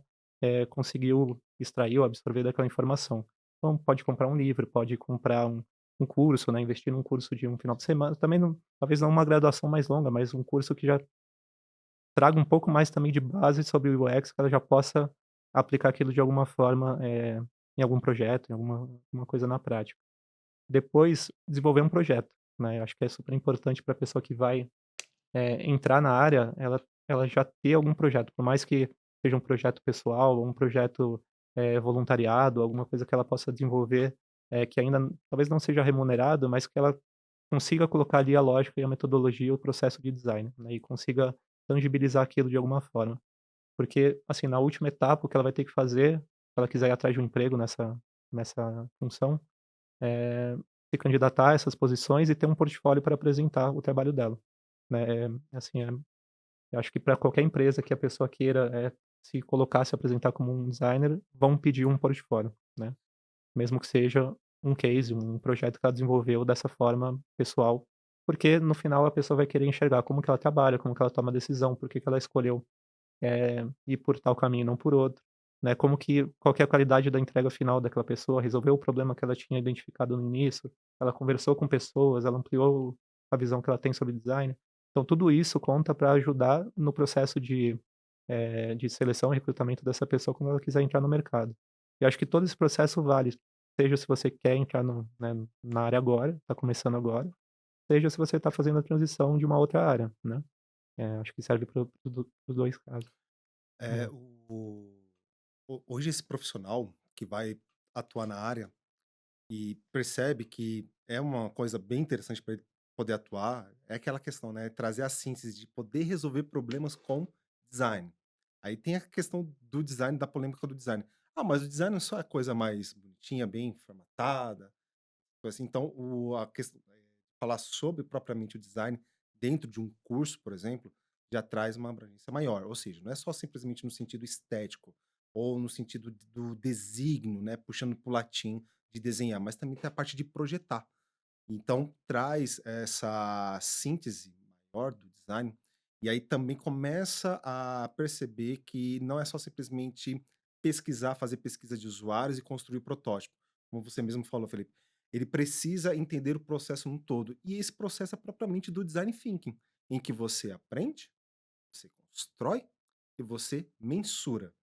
conseguiu extrair ou absorver daquela informação. Então pode comprar um livro, pode comprar um curso, né, investir num curso de um final de semana, também não, talvez não uma graduação mais longa, mas um curso que já traga um pouco mais também de base sobre o UX, que ela já possa aplicar aquilo de alguma forma, em algum projeto, em alguma coisa na prática. Depois, desenvolver um projeto, né, eu acho que é super importante para a pessoa que vai, entrar na área, ela já ter algum projeto, por mais que seja um projeto pessoal ou um projeto, voluntariado, alguma coisa que ela possa desenvolver, que ainda talvez não seja remunerado, mas que ela consiga colocar ali a lógica e a metodologia, o processo de design, né, e consiga tangibilizar aquilo de alguma forma. Porque, assim, na última etapa, o que ela vai ter que fazer, se ela quiser ir atrás de um emprego nessa função, eh, se candidatar a essas posições e ter um portfólio para apresentar o trabalho dela, né. Assim, eu acho que para qualquer empresa que a pessoa queira, se colocar, se apresentar como um designer, vão pedir um portfólio, né. Mesmo que seja um case, um projeto que ela desenvolveu dessa forma pessoal, porque no final a pessoa vai querer enxergar como que ela trabalha, como que ela toma decisão, por que que ela escolheu ir por tal caminho e não por outro, né, qual que é a qualidade da entrega final daquela pessoa, resolveu o problema que ela tinha identificado no início, ela conversou com pessoas, ela ampliou a visão que ela tem sobre design. Então tudo isso conta para ajudar no processo de seleção e recrutamento dessa pessoa quando ela quiser entrar no mercado. Eu acho que todo esse processo vale, seja se você quer entrar né, na área agora, está começando agora, seja se você está fazendo a transição de uma outra área, né. Acho que serve para os 2 casos. É, É. hoje esse profissional que vai atuar na área e percebe que é uma coisa bem interessante para ele poder atuar, é aquela questão, né, trazer a síntese de poder resolver problemas com design. Aí tem a questão do design, da polêmica do design. Ah, mas o design só é a coisa mais bonitinha, bem formatada, assim, então a questão, falar sobre propriamente o design dentro de um curso, por exemplo, já traz uma abrangência maior. Ou seja, não é só simplesmente no sentido estético ou no sentido do desígnio, né, puxando para o latim de desenhar, mas também tem a parte de projetar. Então traz essa síntese maior do design, e aí também começa a perceber que não é só simplesmente pesquisar, fazer pesquisa de usuários e construir protótipo. Como você mesmo falou, Felipe, ele precisa entender o processo no todo. E esse processo é propriamente do design thinking, em que você aprende, você constrói e você mensura.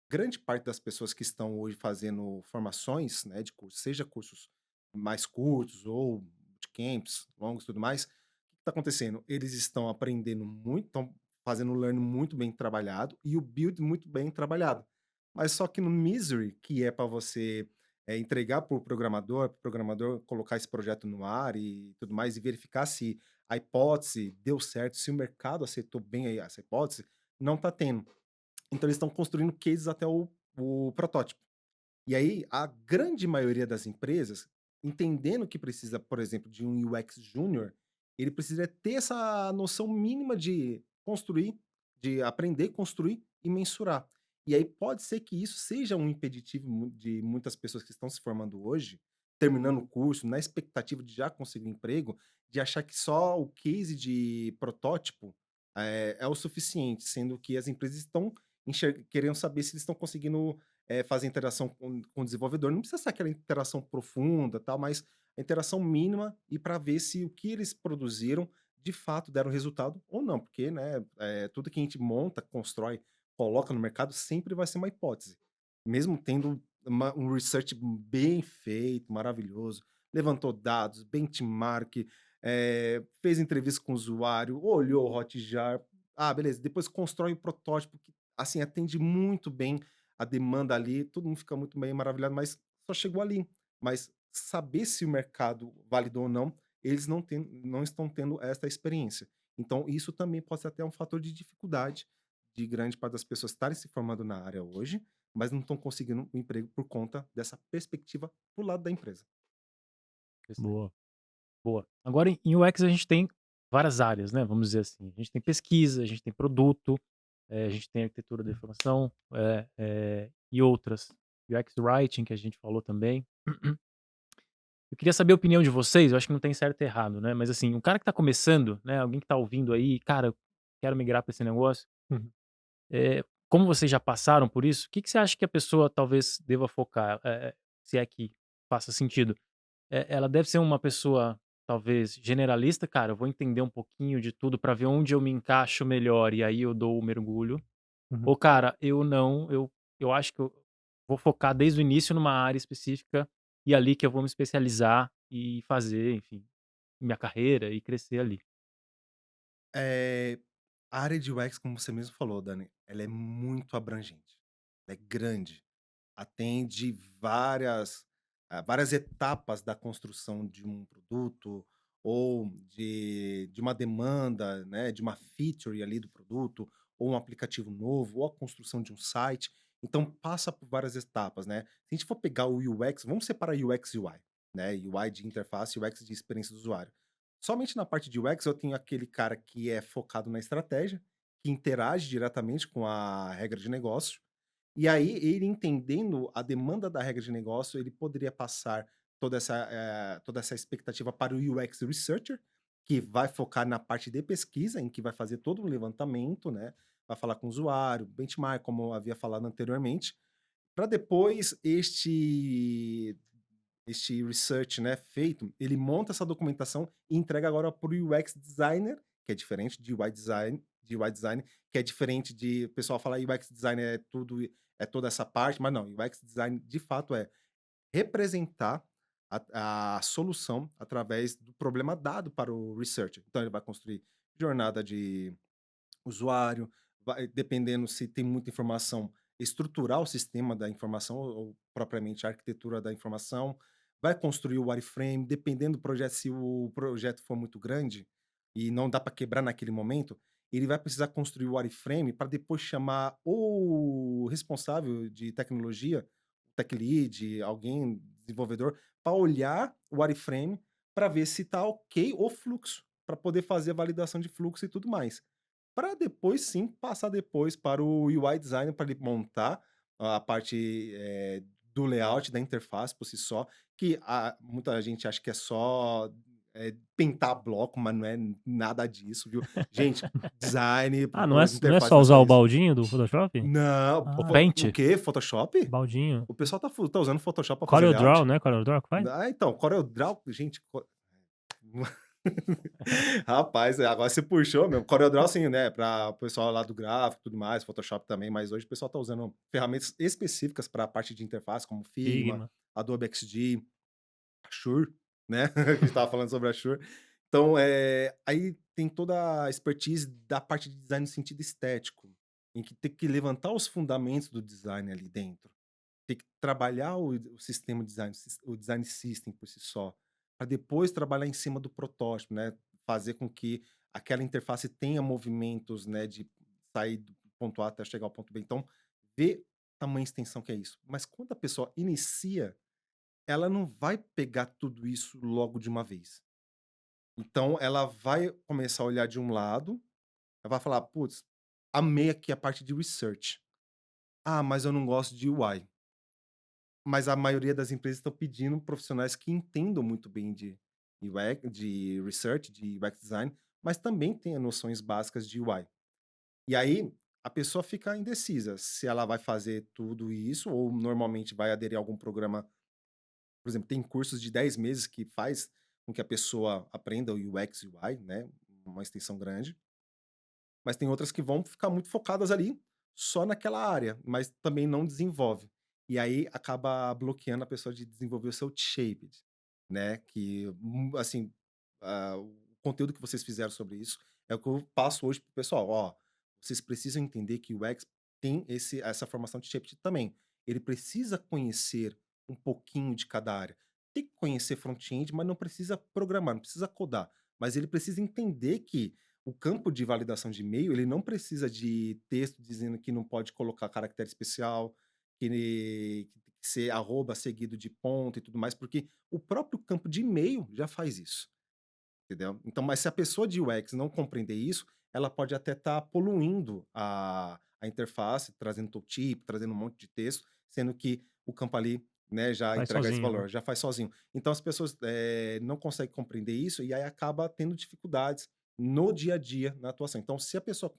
Grande parte das pessoas que estão hoje fazendo formações, né, de curso, seja cursos mais curtos ou bootcamps longos e tudo mais, o que está acontecendo? Eles estão aprendendo muito, estão fazendo o learn muito bem trabalhado e o build muito bem trabalhado. Mas só que no Misery, que é para você entregar para o programador colocar esse projeto no ar e tudo mais, e verificar se a hipótese deu certo, se o mercado aceitou bem essa hipótese, não está tendo. Então eles estão construindo cases até o protótipo. E aí, a grande maioria das empresas, entendendo que precisa, por exemplo, de um UX júnior, ele precisa ter essa noção mínima de construir, de aprender, construir e mensurar. E aí pode ser que isso seja um impeditivo de muitas pessoas que estão se formando hoje, terminando o curso, na expectativa de já conseguir um emprego, de achar que só o case de protótipo é o suficiente, sendo que as empresas estão querendo saber se eles estão conseguindo fazer interação com o desenvolvedor. Não precisa ser aquela interação profunda, tal, mas a interação mínima e para ver se o que eles produziram de fato deram resultado ou não, porque né, tudo que a gente monta, constrói, coloca no mercado sempre vai ser uma hipótese. Mesmo tendo um research bem feito, maravilhoso, levantou dados, benchmark, fez entrevista com o usuário, olhou o Hotjar, beleza, depois constrói o protótipo que assim atende muito bem a demanda ali, todo mundo fica muito bem maravilhado, mas só chegou ali. Mas saber se o mercado validou ou não, eles não estão tendo essa experiência. Então, isso também pode ser até um fator de dificuldade de grande parte das pessoas estarem se formando na área hoje, mas não estão conseguindo um emprego por conta dessa perspectiva pro lado da empresa. Interessante. Boa. Boa. Agora em UX a gente tem várias áreas, né, vamos dizer assim. A gente tem pesquisa, a gente tem produto, a gente tem arquitetura da informação, e outras. UX Writing, que a gente falou também. Eu queria saber a opinião de vocês, eu acho que não tem certo e errado, né, mas assim, um cara que tá começando, né, alguém que tá ouvindo aí: "Cara, eu quero migrar para esse negócio", Uhum. como vocês já passaram por isso, o que que você acha que a pessoa talvez deva focar? Se é que faça sentido. Ela deve ser uma pessoa, talvez, generalista, cara, eu vou entender um pouquinho de tudo pra ver onde eu me encaixo melhor e aí eu dou o mergulho. Uhum. Ou, cara, eu não, eu acho que eu vou focar desde o início numa área específica e é ali que eu vou me especializar e fazer, enfim, minha carreira e crescer ali. A área de UX, como você mesmo falou, Dani, ela é muito abrangente. Ela é grande. Atende várias etapas da construção de um produto ou de uma demanda, né, de uma feature ali do produto, ou um aplicativo novo, ou a construção de um site. Então passa por várias etapas, né? Se a gente for pegar o UX, vamos separar UX e UI, né? UI de interface e UX de experiência do usuário. Somente na parte de UX eu tenho aquele cara que é focado na estratégia, que interage diretamente com a regra de negócio, e aí, ele entendendo a demanda da regra de negócio, ele poderia passar toda essa expectativa para o UX Researcher, que vai focar na parte de pesquisa, em que vai fazer todo um levantamento, né? Vai falar com o usuário, benchmark, como eu havia falado anteriormente, para depois este research, né, feito, ele monta essa documentação e entrega agora para o UX designer, que é diferente de UI design, que é diferente de o pessoal falar UX design é tudo, é toda essa parte, mas não, UX design de fato é representar a solução através do problema dado para o researcher. Então ele vai construir jornada de usuário, dependendo se tem muita informação, estruturar o sistema da informação ou propriamente a arquitetura da informação, vai construir o wireframe, dependendo do projeto, se o projeto for muito grande e não dá para quebrar naquele momento, ele vai precisar construir o wireframe para depois chamar o responsável de tecnologia, o tech lead, alguém, desenvolvedor, para olhar o wireframe para ver se está ok o fluxo, para poder fazer a validação de fluxo e tudo mais. Para depois sim, passar depois para o UI designer para ele montar a parte, do layout da interface por si só, que muita gente acha que é só, pintar bloco, mas não é nada disso, viu. Gente, design, Ah, não é não é interface só não é usar só o isso. baldinho do Photoshop? Não, O Ah, o Paint? quê? Photoshop? baldinho. O pessoal tá usando Photoshop para fazer CorelDRAW, layout? né, CorelDRAW que faz? Então, CorelDRAW, gente, Rapaz, agora você puxou meu. CorelDRAW, sim, né? Para o pessoal lá do gráfico e tudo mais, Photoshop também, mas hoje o pessoal está usando ferramentas específicas para a parte de interface, como Figma, Figma. Adobe XD, Shure, né? Que a gente estava falando sobre a Shure. Então, aí tem toda a expertise da parte de design no sentido estético, em que tem que levantar os fundamentos do design ali dentro. ter que trabalhar o sistema de design, o design system por si só, para depois trabalhar em cima do protótipo, né? Fazer com que aquela interface tenha movimentos, né? De sair do ponto A até chegar ao ponto B. Então, ver tamanha extensão que é isso. Mas quando a pessoa inicia, ela não vai pegar tudo isso logo de uma vez. Então, ela vai começar a olhar de um lado, ela vai falar, putz, amei aqui a parte de research. Ah, mas eu não gosto de UI. Mas a maioria das empresas estão pedindo profissionais que entendam muito bem de UX, de research, de UX design, mas também tenham noções básicas de UI. E aí a pessoa fica indecisa se ela vai fazer tudo isso ou normalmente vai aderir a algum programa. Por exemplo, tem cursos de 10 meses que faz com que a pessoa aprenda o UX e UI, né? Uma extensão grande. Mas tem outras que vão ficar muito focadas ali, só naquela área, mas também não desenvolve. E aí acaba bloqueando a pessoa de desenvolver o seu shaped, né? Que, assim, o conteúdo que vocês fizeram sobre isso é o que eu passo hoje pro pessoal. Ó, vocês precisam entender que o UX tem essa formação de shaped também. Ele precisa conhecer um pouquinho de cada área. Tem que conhecer front-end, mas não precisa programar, não precisa codar. Mas ele precisa entender que o campo de validação de e-mail, ele não precisa de texto dizendo que não pode colocar caractere especial, que tem que ser arroba seguido de ponto e tudo mais, porque o próprio campo de e-mail já faz isso, entendeu? Então, mas se a pessoa de UX não compreender isso, ela pode até estar poluindo a interface, trazendo tooltip, trazendo um monte de texto, sendo que o campo ali, né, já Faz entrega esse sozinho, né? valor, já faz sozinho. Então as pessoas não conseguem compreender isso e aí acaba tendo dificuldades no dia a dia na atuação. Então, se a pessoa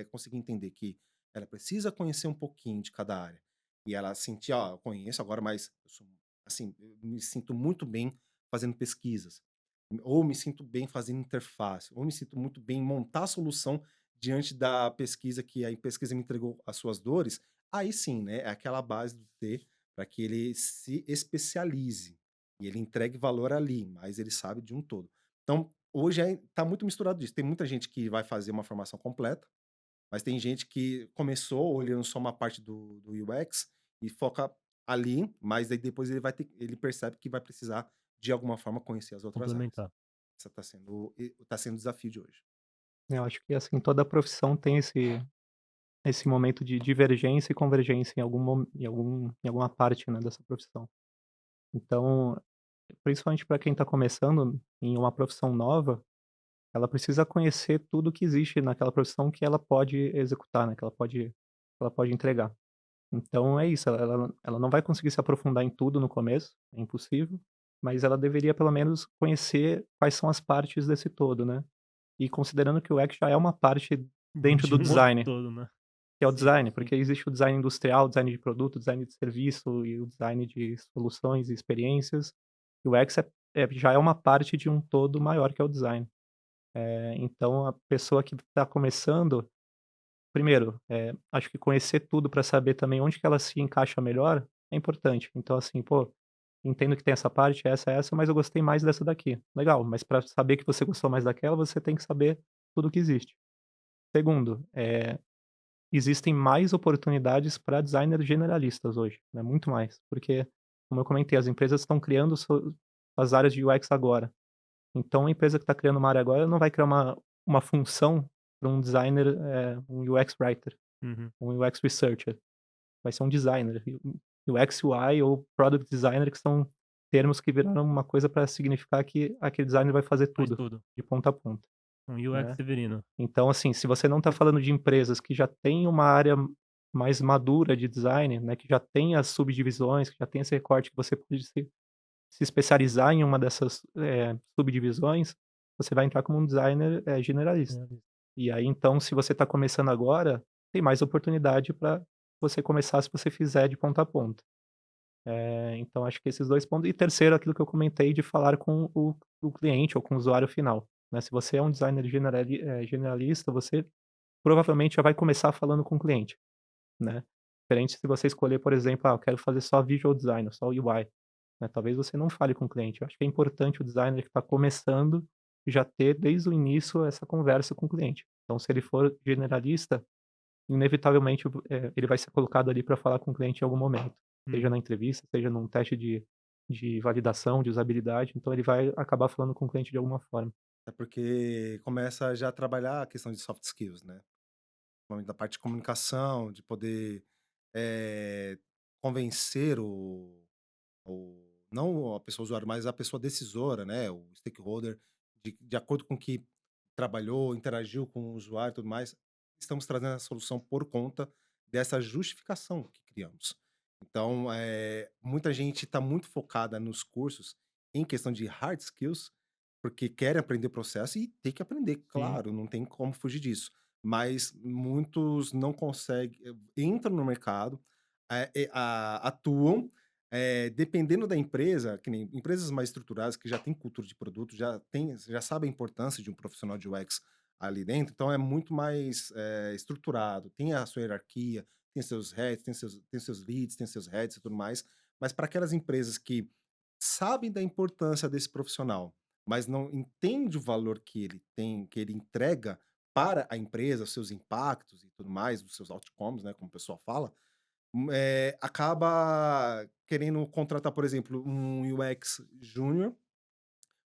conseguir entender que ela precisa conhecer um pouquinho de cada área e ela sentir, ó, eu conheço agora, mas assim, eu me sinto muito bem fazendo pesquisas, ou me sinto bem fazendo interface, ou me sinto muito bem em montar a solução diante da pesquisa que a pesquisa me entregou as suas dores, aí sim, né, é aquela base do T para que ele se especialize e ele entregue valor ali, mas ele sabe de um todo. Então, hoje tá muito misturado disso. Tem muita gente que vai fazer uma formação completa, mas tem gente que começou olhando só uma parte do UX e foca ali, mas aí depois ele percebe que vai precisar de alguma forma conhecer as outras áreas. Complementar. Essa tá sendo o desafio de hoje. Eu acho que, assim, toda profissão tem esse momento de divergência e convergência em em alguma parte, né, dessa profissão. Então, principalmente para quem está começando em uma profissão nova, ela precisa conhecer tudo que existe naquela profissão que ela pode executar, né, que ela pode entregar. Então é isso, ela não vai conseguir se aprofundar em tudo no começo, é impossível, mas ela deveria pelo menos conhecer quais são as partes desse todo, né. E considerando que o UX já é uma parte dentro De do um outro design, todo, né? que é o Sim, design, sim. porque existe o design industrial, o design de produto, o design de serviço e o design de soluções e experiências. E o UX já é uma parte de um todo maior que é o design. Então a pessoa que está começando, primeiro, acho que conhecer tudo para saber também onde que ela se encaixa melhor é importante. Então assim, pô, entendo que tem essa, mas eu gostei mais dessa daqui. Legal, mas para saber que você gostou mais daquela, você tem que saber tudo que existe. Segundo, existem mais oportunidades para designers generalistas hoje, né, muito mais, porque, como eu comentei, as empresas estão criando as áreas de UX agora. Então a empresa que está criando uma área agora não vai criar uma função para um designer, um UX writer, Uhum. um UX researcher, vai ser um designer, UX, UI ou product designer, que são termos que viraram uma coisa para significar que aquele designer vai fazer Faz tudo, tudo. de ponta a ponta, Um UX né. Severino. Então, assim, se você não está falando de empresas que já têm uma área mais madura de design, né, que já tem as subdivisões, que já tem esse recorte que você pode se especializar em uma dessas, subdivisões, você vai entrar como um designer, generalista. É. E aí, então, se você está começando agora, tem mais oportunidade para você começar se você fizer de ponta a ponta. Então acho que esses 2 pontos. E terceiro, aquilo que eu comentei de falar com o cliente ou com o usuário final, né. Se você é um designer generalista, você provavelmente já vai começar falando com o cliente, né. Diferente se você escolher, por exemplo: "Ah, eu quero fazer só visual design, só UI", né, talvez você não fale com o cliente. Eu acho que é importante o designer que está começando já ter desde o início essa conversa com o cliente. Então se ele for generalista, inevitavelmente, ele vai ser colocado ali para falar com o cliente em algum momento. seja Uhum. na entrevista, seja num teste de validação, de usabilidade, então ele vai acabar falando com o cliente de alguma forma. É porque começa já a trabalhar a questão de soft skills, né? Principalmente da parte de comunicação, de poder eh, convencer não a pessoa usuária, mas a pessoa decisora, né, o stakeholder, de acordo com que trabalhou, interagiu com o usuário e tudo mais, estamos trazendo a solução por conta dessa justificação que criamos. Então, muita gente está muito focada nos cursos em questão de hard skills, porque querem aprender o processo e tem que aprender, Sim. claro, não tem como fugir disso. Mas muitos não conseguem, entram no mercado, atuam, dependendo da empresa, que nem empresas mais estruturadas que já têm cultura de produto, já sabem a importância de um profissional de UX ali dentro, então é muito mais estruturado, tem a sua hierarquia, tem seus heads, tem seus leads, tem seus heads e tudo mais, mas para aquelas empresas que sabem da importância desse profissional, mas não entende o valor que ele tem, que ele entrega para a empresa, os seus impactos e tudo mais, os seus outcomes, né, como o pessoal fala, acaba querendo contratar, por exemplo, um UX júnior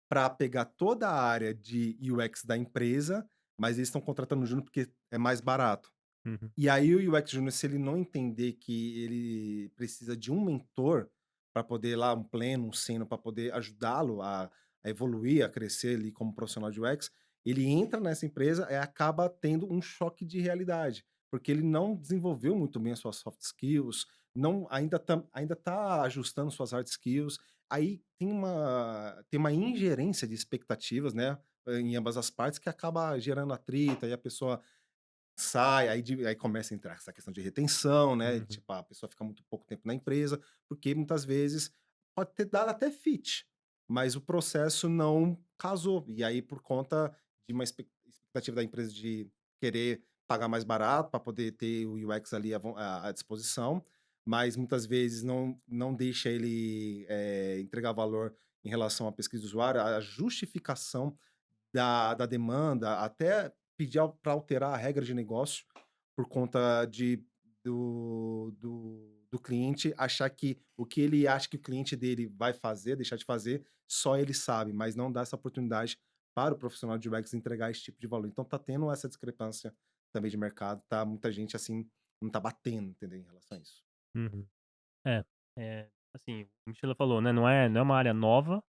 para pegar toda a área de UX da empresa, mas eles estão contratando júnior porque é mais barato. Uhum. E aí o UX júnior, se ele não entender que ele precisa de um mentor para poder lá, um pleno, um sênior, para poder ajudá-lo a evoluir, a crescer ali como profissional de UX, ele entra nessa empresa e acaba tendo um choque de realidade, porque ele não desenvolveu muito bem as suas soft skills, não ainda tá ajustando suas hard skills. Aí tem uma ingerência de expectativas, né, em ambas as partes que acaba gerando atrito, aí a pessoa sai, aí começa a entrar essa questão de retenção, né, Uhum. tipo, a pessoa fica muito pouco tempo na empresa, porque muitas vezes pode ter dado até fit, mas o processo não casou. E aí por conta de uma expectativa da empresa de querer pagar mais barato para poder ter o UX ali à disposição, mas muitas vezes não deixa ele, entregar valor em relação à pesquisa do usuário, a justificação da demanda, até pedir para alterar a regra de negócio, por conta do cliente achar que o que ele acha que o cliente dele vai fazer, deixar de fazer, só ele sabe, mas não dá essa oportunidade para o profissional de UX entregar esse tipo de valor. Então tá tendo essa discrepância também de mercado, tá muita gente, assim, não tá batendo, entendeu, em relação a isso. Uhum. É, assim, o Michela falou, né, não é uma área nova,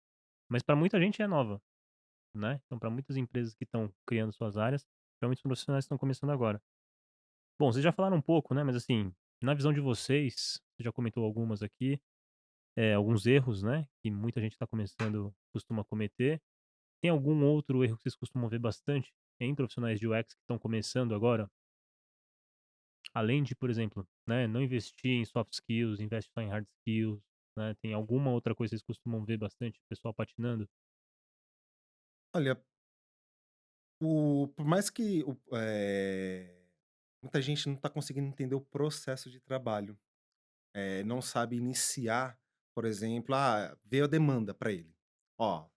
mas para muita gente é nova, né. Então para muitas empresas que estão criando suas áreas, para muitos profissionais que estão começando agora. Bom, vocês já falaram um pouco, né, mas assim, na visão de vocês, você já comentou algumas aqui, alguns erros, né, que muita gente está começando costuma cometer. Tem algum outro erro que vocês costumam ver bastante em profissionais de UX que estão começando agora? Além de, por exemplo, né, não investir em soft skills, investe só em hard skills, né, tem alguma outra coisa que vocês costumam ver bastante, o pessoal patinando? Olha, por mais que muita gente não está conseguindo entender o processo de trabalho. Não sabe iniciar, por exemplo, veio a demanda para ele. Ó,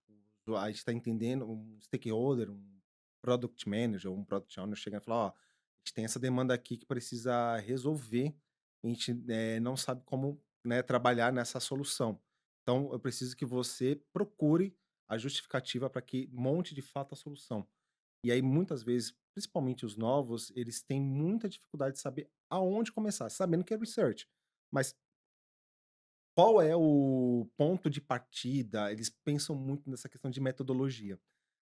a gente está entendendo, um stakeholder, um product manager, um product owner chega e fala, ó, a gente tem essa demanda aqui que precisa resolver, a gente não sabe como, né, trabalhar nessa solução. Então, eu preciso que você procure a justificativa para que monte de fato a solução. E aí, muitas vezes, principalmente os novos, eles têm muita dificuldade de saber aonde começar, sabendo que é research. Mas qual é o ponto de partida? Eles pensam muito nessa questão de metodologia,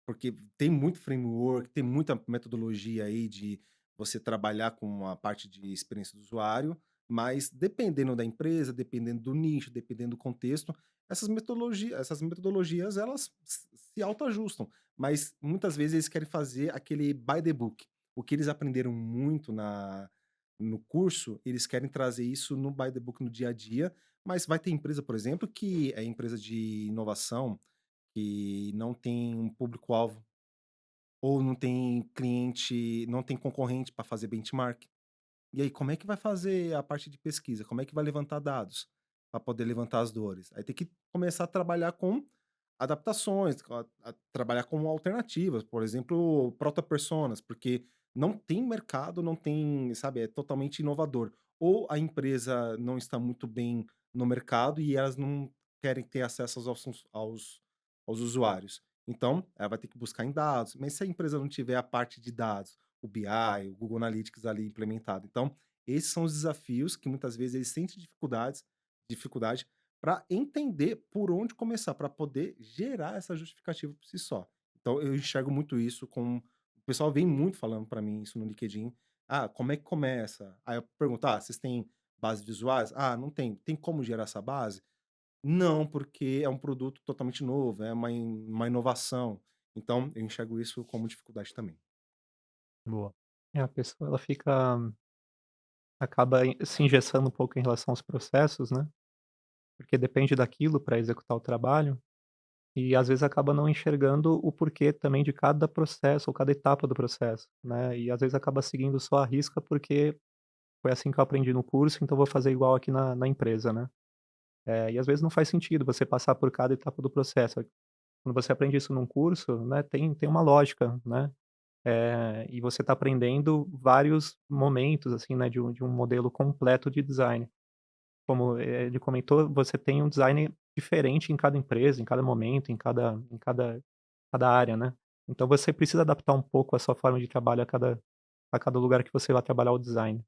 porque tem muito framework, tem muita metodologia aí de você trabalhar com a parte de experiência do usuário, mas dependendo da empresa, dependendo do nicho, dependendo do contexto, essas metodologias elas se autoajustam, mas muitas vezes eles querem fazer aquele by the book. O que eles aprenderam muito no curso, eles querem trazer isso no by the book no dia a dia, mas vai ter empresa, por exemplo, que é empresa de inovação, que não tem um público-alvo, ou não tem cliente, não tem concorrente para fazer benchmark. E aí, como é que vai fazer a parte de pesquisa? Como é que vai levantar dados para poder levantar as dores? Aí tem que começar a trabalhar com adaptações, trabalhar com alternativas, por exemplo, proto-personas, porque não tem mercado, não tem, sabe, é totalmente inovador. Ou a empresa não está muito bem no mercado e elas não querem ter acesso aos usuários. Então, ela vai ter que buscar em dados, mas se a empresa não tiver a parte de dados, o BI, o Google Analytics ali implementado. Então, esses são os desafios que muitas vezes eles sentem dificuldade para entender por onde começar, para poder gerar essa justificativa por si só. Então, eu enxergo muito isso com o pessoal vem muito falando para mim isso no LinkedIn. Ah, como é que começa? Aí eu pergunto: "Ah, vocês têm base de usuários?" "Ah, não tem." "Tem como gerar essa base?" "Não, porque é um produto totalmente novo, é uma inovação." Então, eu enxergo isso como dificuldade também. Boa. A pessoa ela acaba se engessando um pouco em relação aos processos, né, porque depende daquilo para executar o trabalho, e às vezes acaba não enxergando o porquê também de cada processo ou cada etapa do processo, né, e às vezes acaba seguindo só a risca porque foi assim que eu aprendi no curso, então vou fazer igual aqui na empresa, né. E às vezes não faz sentido você passar por cada etapa do processo. Quando você aprende isso num curso, né, tem uma lógica, né, e você está aprendendo vários momentos, assim, né, de um modelo completo de design. Como, ele comentou, você tem um design diferente em cada empresa, em cada momento, em cada área, né. Então você precisa adaptar um pouco a sua forma de trabalho a cada lugar que você vai trabalhar o design,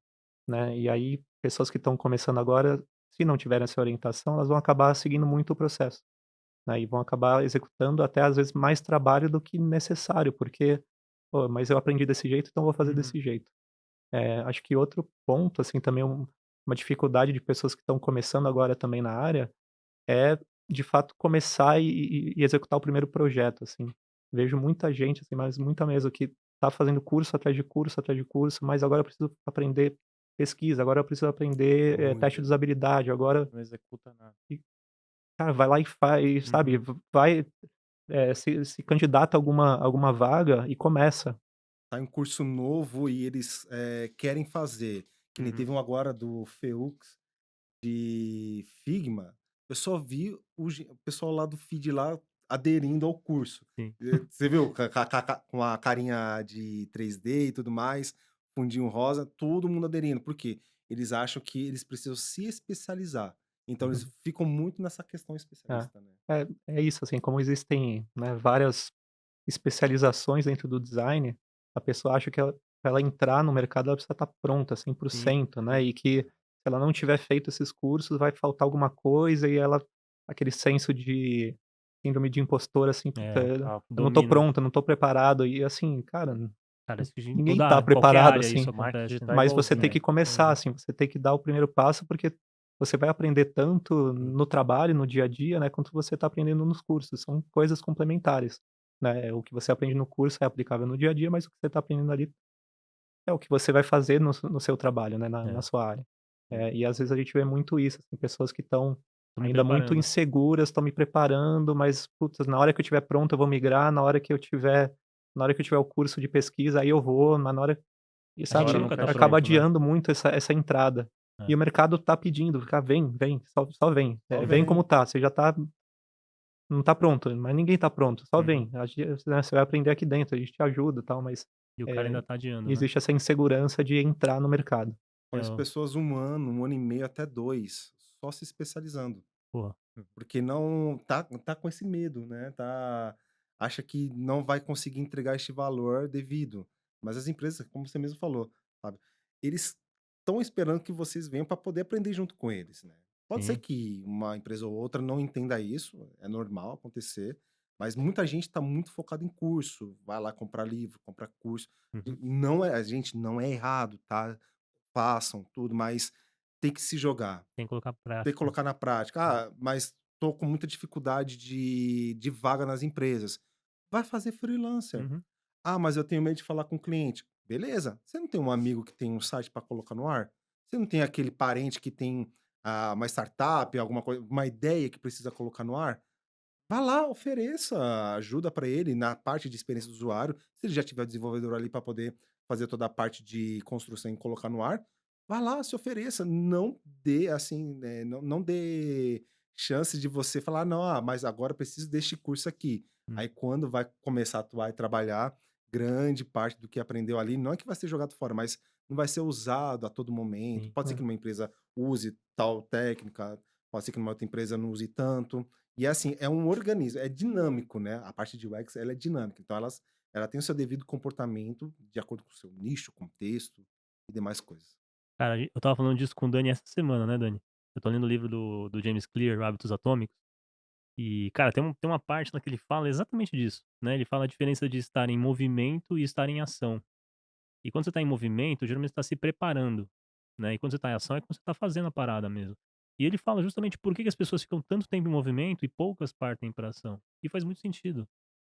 né. E aí, pessoas que estão começando agora, se não tiverem essa orientação, elas vão acabar seguindo muito o processo, né, e vão acabar executando até às vezes mais trabalho do que necessário, porque: "Pô, mas eu aprendi desse jeito, então eu vou fazer Uhum. desse jeito". Acho que outro ponto, assim, também uma dificuldade de pessoas que estão começando agora também na área, é de fato começar e executar o primeiro projeto, assim. Vejo muita gente, assim, mas muita mesmo, que tá fazendo curso atrás de curso, mas agora eu preciso aprender pesquisa, agora eu preciso aprender, teste de Muita. usabilidade, agora Não executa nada. e, cara, vai lá e faz, sabe, Uhum. vai, se candidata a alguma vaga e começa. Tá em um curso novo e eles, querem fazer, que nem Uhum. teve um agora do FEUX de Figma, eu só vi o pessoal lá do feed lá aderindo ao curso. Sim. Você viu com a carinha de 3D e tudo mais, fundinho rosa, todo mundo aderindo. Por quê? Eles acham que eles precisam se especializar. Então eles Uhum. ficam muito nessa questão É. especialista, né. É isso, assim, como existem, né, várias especializações dentro do design, a pessoa acha que ela pra ela entrar no mercado, ela precisa estar pronta cem por Sim, cento, né, sim. e que se ela não tiver feito esses cursos, vai faltar alguma coisa e ela aquele senso de síndrome de impostor, assim: "Puta, É, eu não tô domina. pronto, eu não tô preparado", e assim, cara, Cara, isso em ninguém toda tá área, qualquer preparado, área assim, isso O marketing acontece, digital né. é mas você tem igualzinho. que começar, Uhum. assim, você tem que dar o primeiro passo, porque você vai aprender tanto Sim, no trabalho, no dia a dia, né, quanto você tá aprendendo nos cursos, são coisas complementares, né. O que você aprende no curso é aplicável no dia a dia, mas o que você tá aprendendo ali é o que você vai fazer no seu trabalho, né, na é. sua área. E às vezes a gente vê muito isso, assim, pessoas que estão Tô me ainda muito preparando. inseguras, estão me preparando, mas, putz, na hora que eu estiver pronto eu vou migrar, na hora que eu tiver o curso de pesquisa, aí eu vou, mas na hora e A gente Agora sabe, nunca tá acaba pronto, né. adiando muito essa entrada. E É. o mercado tá pedindo, fica: "Vem, vem, só vem, Só vem vem. como tá, você já tá não tá pronto, mas ninguém tá pronto, só Uhum. vem, a gen né, você vai aprender aqui dentro, a gente te ajuda, tal", mas, E o cara eh, ainda tá adiando, né. existe essa insegurança de entrar no mercado. Conheço Eu pessoas 1 ano e meio até 2 só se especializando. pô, Porque não tá com esse medo, né, acha que não vai conseguir entregar este valor devido. Mas as empresas, como você mesmo falou, sabe, eles estão esperando que vocês venham para poder aprender junto com eles, né. Pode ser sim. que uma empresa ou outra não entenda isso, é normal acontecer, mas muita gente está muito focada em curso, vai lá comprar livro, comprar curso. Uhum. Não é, gente, não é errado, tá, façam tudo, mas tem que se jogar. Tem que colocar pra Ter que prática. colocar na prática. É. "Ah, mas tô com muita dificuldade de vaga nas empresas". Vai fazer freelancer. Uhum. "Ah, mas eu tenho medo de falar com o cliente". Beleza, você não tem um amigo que tem um site para colocar no ar? Você não tem aquele parente que tem, uma startup, alguma coisa, uma ideia que precisa colocar no ar? Vá lá, ofereça ajuda para ele na parte de experiência do usuário. Se ele já tiver desenvolvedor ali para poder fazer toda a parte de construção e colocar no ar, vá lá, se ofereça. Não dê assim, não dê chance de você falar: "Não, mas agora eu preciso deste curso aqui". Hum. Aí quando vai começar a atuar e trabalhar, grande parte do que aprendeu ali, não é que vai ser jogado fora, mas não vai ser usado a todo momento. Sim. Pode ser que Hum. uma empresa use tal técnica, pode ser que numa outra empresa não use tanto. E assim, é um organismo, é dinâmico, né? A parte de UX, ela é dinâmica. Então, ela tem o seu devido comportamento de acordo com o seu nicho, contexto e demais coisas. Cara, eu estava falando disso com o Dani essa semana, né, Dani? Eu tô lendo o livro do James Clear, Hábitos Atômicos, e, cara, tem uma parte lá que ele fala exatamente disso, né? Ele fala a diferença de estar em movimento e estar em ação. E quando você tá em movimento, geralmente você tá se preparando, né? E quando você tá em ação, é quando você tá fazendo a parada mesmo. E ele fala justamente por que que as pessoas ficam tanto tempo em movimento e poucas partem pra ação. E faz muito sentido.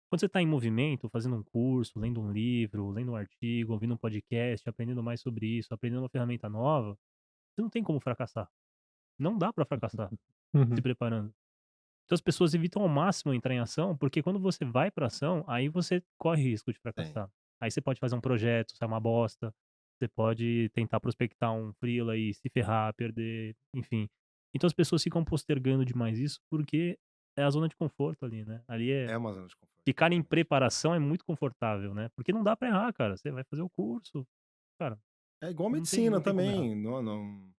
Quando você tá em movimento, fazendo um curso, lendo um livro, lendo um artigo, ouvindo um podcast, aprendendo mais sobre isso, aprendendo uma ferramenta nova, você não tem como fracassar. Não dá pra fracassar se Uhum. preparando. Então as pessoas evitam ao máximo entrar em ação, porque quando você vai pra ação, aí você corre risco de Tem. fracassar. Aí você pode fazer um projeto, sai uma bosta, você pode tentar prospectar um freela e se ferrar, perder, enfim. Então as pessoas ficam postergando demais isso, porque é a zona de conforto ali, né. Ali É uma zona de conforto. ficar em preparação é muito confortável, né, porque não dá pra errar, cara. Você vai fazer o curso, cara, É igual não medicina tem como errar. também.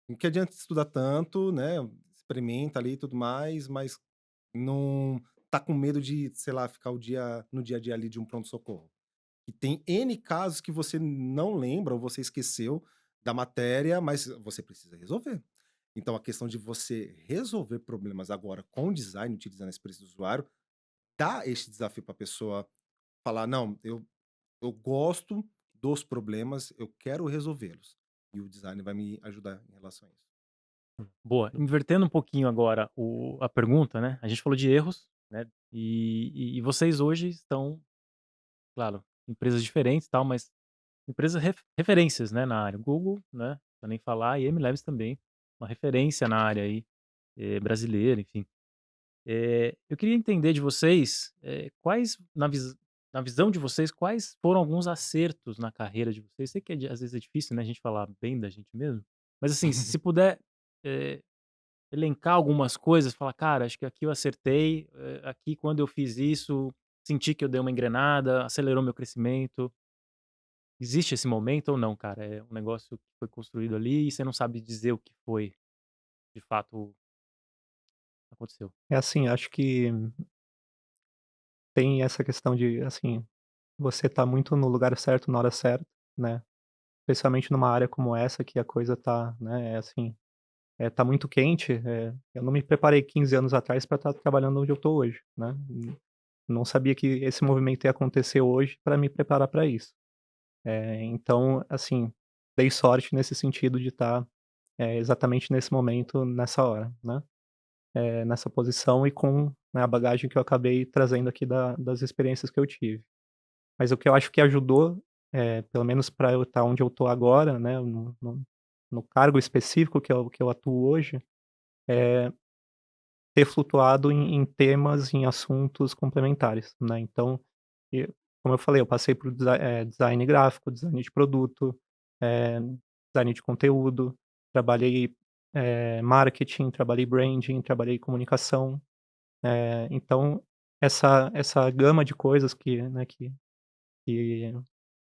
Não que adianta estudar tanto, né? Experimenta ali e tudo mais, mas não tá com medo de, sei lá, ficar no dia a dia ali de um pronto-socorro. E tem N casos que você não lembra ou você esqueceu da matéria, mas você precisa resolver. Então, a questão de você resolver problemas agora com design, utilizando a experiência do usuário, dá este desafio para a pessoa falar: não, eu gosto dos problemas, eu quero resolvê-los. E o design vai me ajudar em relação a isso. Boa. Invertendo um pouquinho agora a pergunta, né? A gente falou de erros, né? E vocês hoje estão, claro, empresas diferentes e tal, mas empresas referências, né, na área. Google, né? Pra nem falar, e MLabs também, uma referência na área aí, brasileira, enfim. Eu queria entender de vocês, quais, na visão de vocês, quais foram alguns acertos na carreira de vocês? Sei que às vezes é difícil, né, a gente falar bem da gente mesmo, mas assim, se puder eh, elencar algumas coisas, falar, cara, acho que aqui eu acertei, aqui quando eu fiz isso, senti que eu dei uma engrenada, acelerou meu crescimento. Existe esse momento ou não, cara? É um negócio que foi construído ali e você não sabe dizer o que foi, de fato, aconteceu. É assim, acho que tem essa questão de, assim, você tá muito no lugar certo na hora certa, né, especialmente numa área como essa que a coisa tá, né, assim, tá muito quente, eu não me preparei 15 anos atrás para estar trabalhando onde eu tô hoje, né, não sabia que esse movimento ia acontecer hoje para me preparar para isso. Então, assim, dei sorte nesse sentido de estar, exatamente nesse momento, nessa hora, né, nessa posição e com, né, a bagagem que eu acabei trazendo aqui das experiências que eu tive. Mas o que eu acho que ajudou, pelo menos para eu estar onde eu tô agora, né, no cargo específico que eu atuo hoje, ter flutuado em temas, em assuntos complementares, né. Então, e como eu falei, eu passei por design gráfico, design de produto, eh, design de conteúdo, trabalhei, marketing, trabalhei branding, trabalhei comunicação. Então essa gama de coisas que, né, que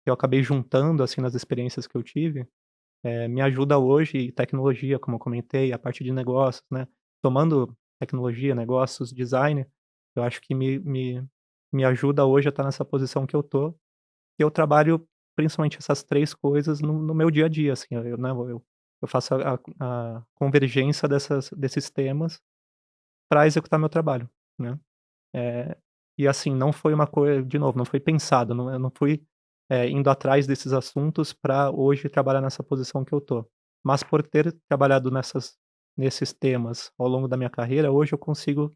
eu acabei juntando, assim, nas experiências que eu tive, me ajuda hoje e tecnologia, como eu comentei, a parte de negócios, né, tomando tecnologia, negócios, design, eu acho que me ajuda hoje a estar nessa posição que eu tô, e eu trabalho principalmente essas 3 coisas no meu dia a dia, assim, né, eu faço a convergência desses temas para executar meu trabalho, né. Eh, e assim, não foi uma coisa de novo, não foi pensado, eu não fui, indo atrás desses assuntos para hoje trabalhar nessa posição que eu tô. Mas por ter trabalhado nesses temas ao longo da minha carreira, hoje eu consigo,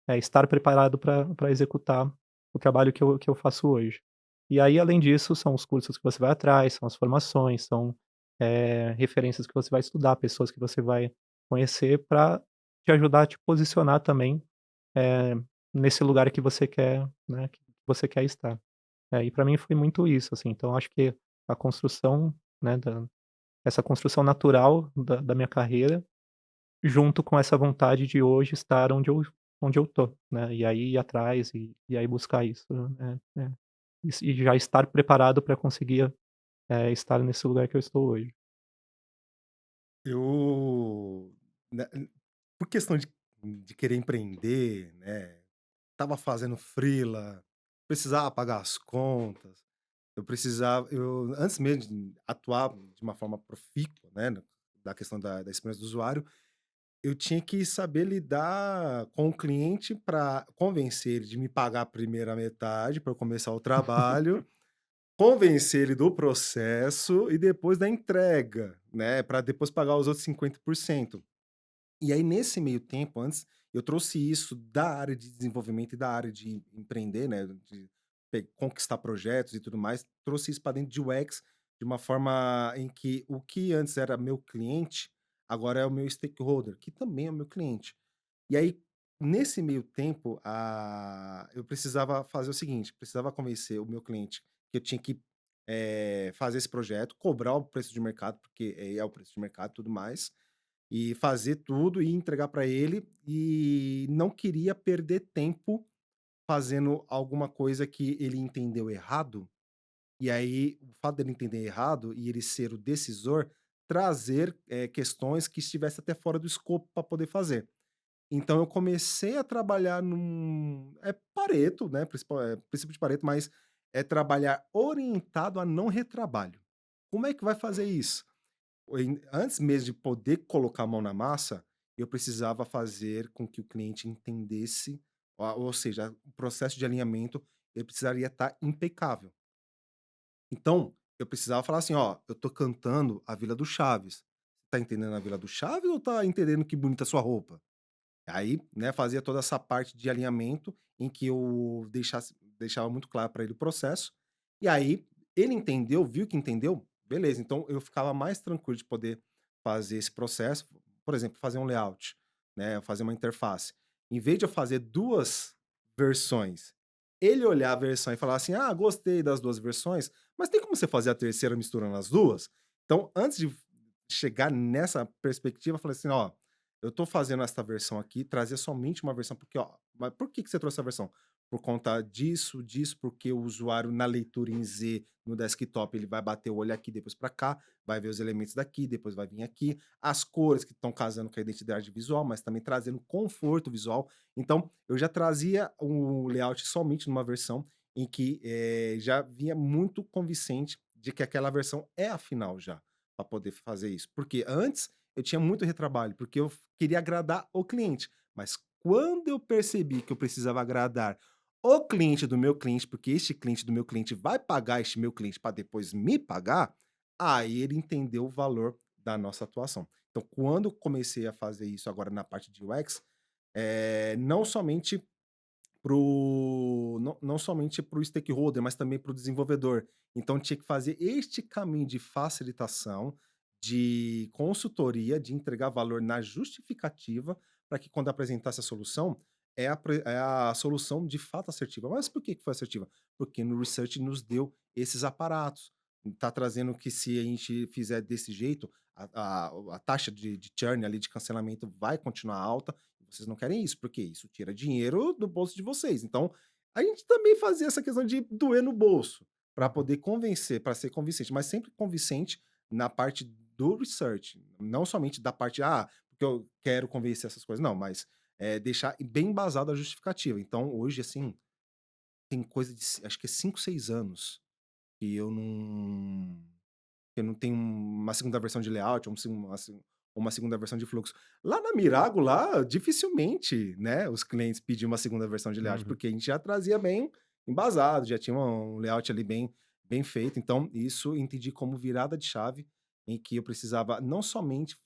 estar preparado para executar o trabalho que eu faço hoje. E aí, além disso, são os cursos que você vai atrás, são as formações, são, referências que você vai estudar, pessoas que você vai conhecer para te ajudar a te posicionar também, eh, nesse lugar que você quer, né, que você quer estar. E para mim foi muito isso, assim, então acho que a construção, né, essa construção natural da minha carreira, junto com essa vontade de hoje estar onde eu tô, né, e aí ir atrás e aí buscar isso, e já estar preparado para conseguir, estar nesse lugar que eu estou hoje. Eu, né, por questão de querer empreender, né, estava fazendo freela, precisava pagar as contas, eu antes mesmo de atuar de uma forma profícua, né, da questão da experiência do usuário, eu tinha que saber lidar com o cliente para convencer ele de me pagar a primeira metade para eu começar o trabalho, convencer ele do processo e depois da entrega, né, para depois pagar os outros 50%. E aí, nesse meio tempo, antes, eu trouxe isso da área de desenvolvimento e da área de empreender, né, de conquistar projetos e tudo mais, trouxe isso para dentro de UX de uma forma em que o que antes era meu cliente, agora é o meu stakeholder, que também é o meu cliente. E aí, nesse meio tempo, eu precisava fazer o seguinte: precisava convencer o meu cliente que eu tinha que fazer esse projeto, cobrar o preço de mercado, porque é o preço de mercado e tudo mais, e fazer tudo e entregar para ele, e não queria perder tempo fazendo alguma coisa que ele entendeu errado, e aí o fato dele entender errado e ele ser o decisor, trazer, questões que estivesse até fora do escopo para poder fazer. Então eu comecei a trabalhar Pareto, né, princípio de Pareto, mas é trabalhar orientado a não retrabalho. Como é que vai fazer isso? Antes mesmo de poder colocar a mão na massa, eu precisava fazer com que o cliente entendesse, ou seja, o processo de alinhamento, ele precisaria estar impecável. Então, eu precisava falar assim: "Ó, eu tô cantando a Vila do Chaves. Tá entendendo a Vila do Chaves ou tá entendendo que bonita a sua roupa?" Aí, né, fazia toda essa parte de alinhamento em que eu deixava muito claro para ele o processo, e aí ele entendeu, viu que entendeu, beleza, então eu ficava mais tranquilo de poder fazer esse processo, por exemplo, fazer um layout, né, fazer uma interface. Em vez de eu fazer 2 versões, ele olhar a versão e falar assim: "Ah, gostei das 2 versões, mas tem como você fazer a terceira misturando as 2?" Então, antes de chegar nessa perspectiva, eu falei assim: "Ó, eu tô fazendo essa versão aqui, trazer somente uma versão, porque, ó, mas por que que você trouxe essa versão? Por conta disso, disso, porque o usuário na leitura em Z, no desktop, ele vai bater o olho aqui, depois para cá, vai ver os elementos daqui, depois vai vir aqui, as cores que estão casando com a identidade visual, mas também trazendo conforto visual. Então, eu já trazia o layout somente numa versão em que já vinha muito convincente de que aquela versão é a final já, para poder fazer isso. Porque antes eu tinha muito retrabalho, porque eu queria agradar o cliente. Mas quando eu percebi que eu precisava agradar o cliente do meu cliente, porque este cliente do meu cliente vai pagar este meu cliente para depois me pagar, aí ele entendeu o valor da nossa atuação. Então, quando eu comecei a fazer isso agora na parte de UX, não somente não somente para o stakeholder, mas também para o desenvolvedor. Então tinha que fazer este caminho de facilitação, de consultoria, de entregar valor na justificativa, para que quando apresentasse a solução, é a solução de fato assertiva. Mas por que que foi assertiva? Porque no research nos deu esses aparatos. Está trazendo que se a gente fizer desse jeito, a taxa de churn ali, de cancelamento vai continuar alta, vocês não querem isso, porque isso tira dinheiro do bolso de vocês. Então, a gente também fazia essa questão de doer no bolso, para Uhum. poder convencer, para ser convincente, mas sempre convincente na parte do research, não somente da parte, porque eu quero convencer essas coisas, não, mas deixar bem embasado a justificativa. Então, hoje, assim, tem coisa de, acho que é 5, 6 anos que eu não tenho uma segunda versão de layout, ou uma segunda versão de fluxo. Lá na Mirago, lá, dificilmente, né, os clientes pediam uma segunda versão de layout, Uhum. porque a gente já trazia bem embasado, já tinha um layout ali bem feito. Então, isso eu entendi como virada de chave, em que eu precisava não somente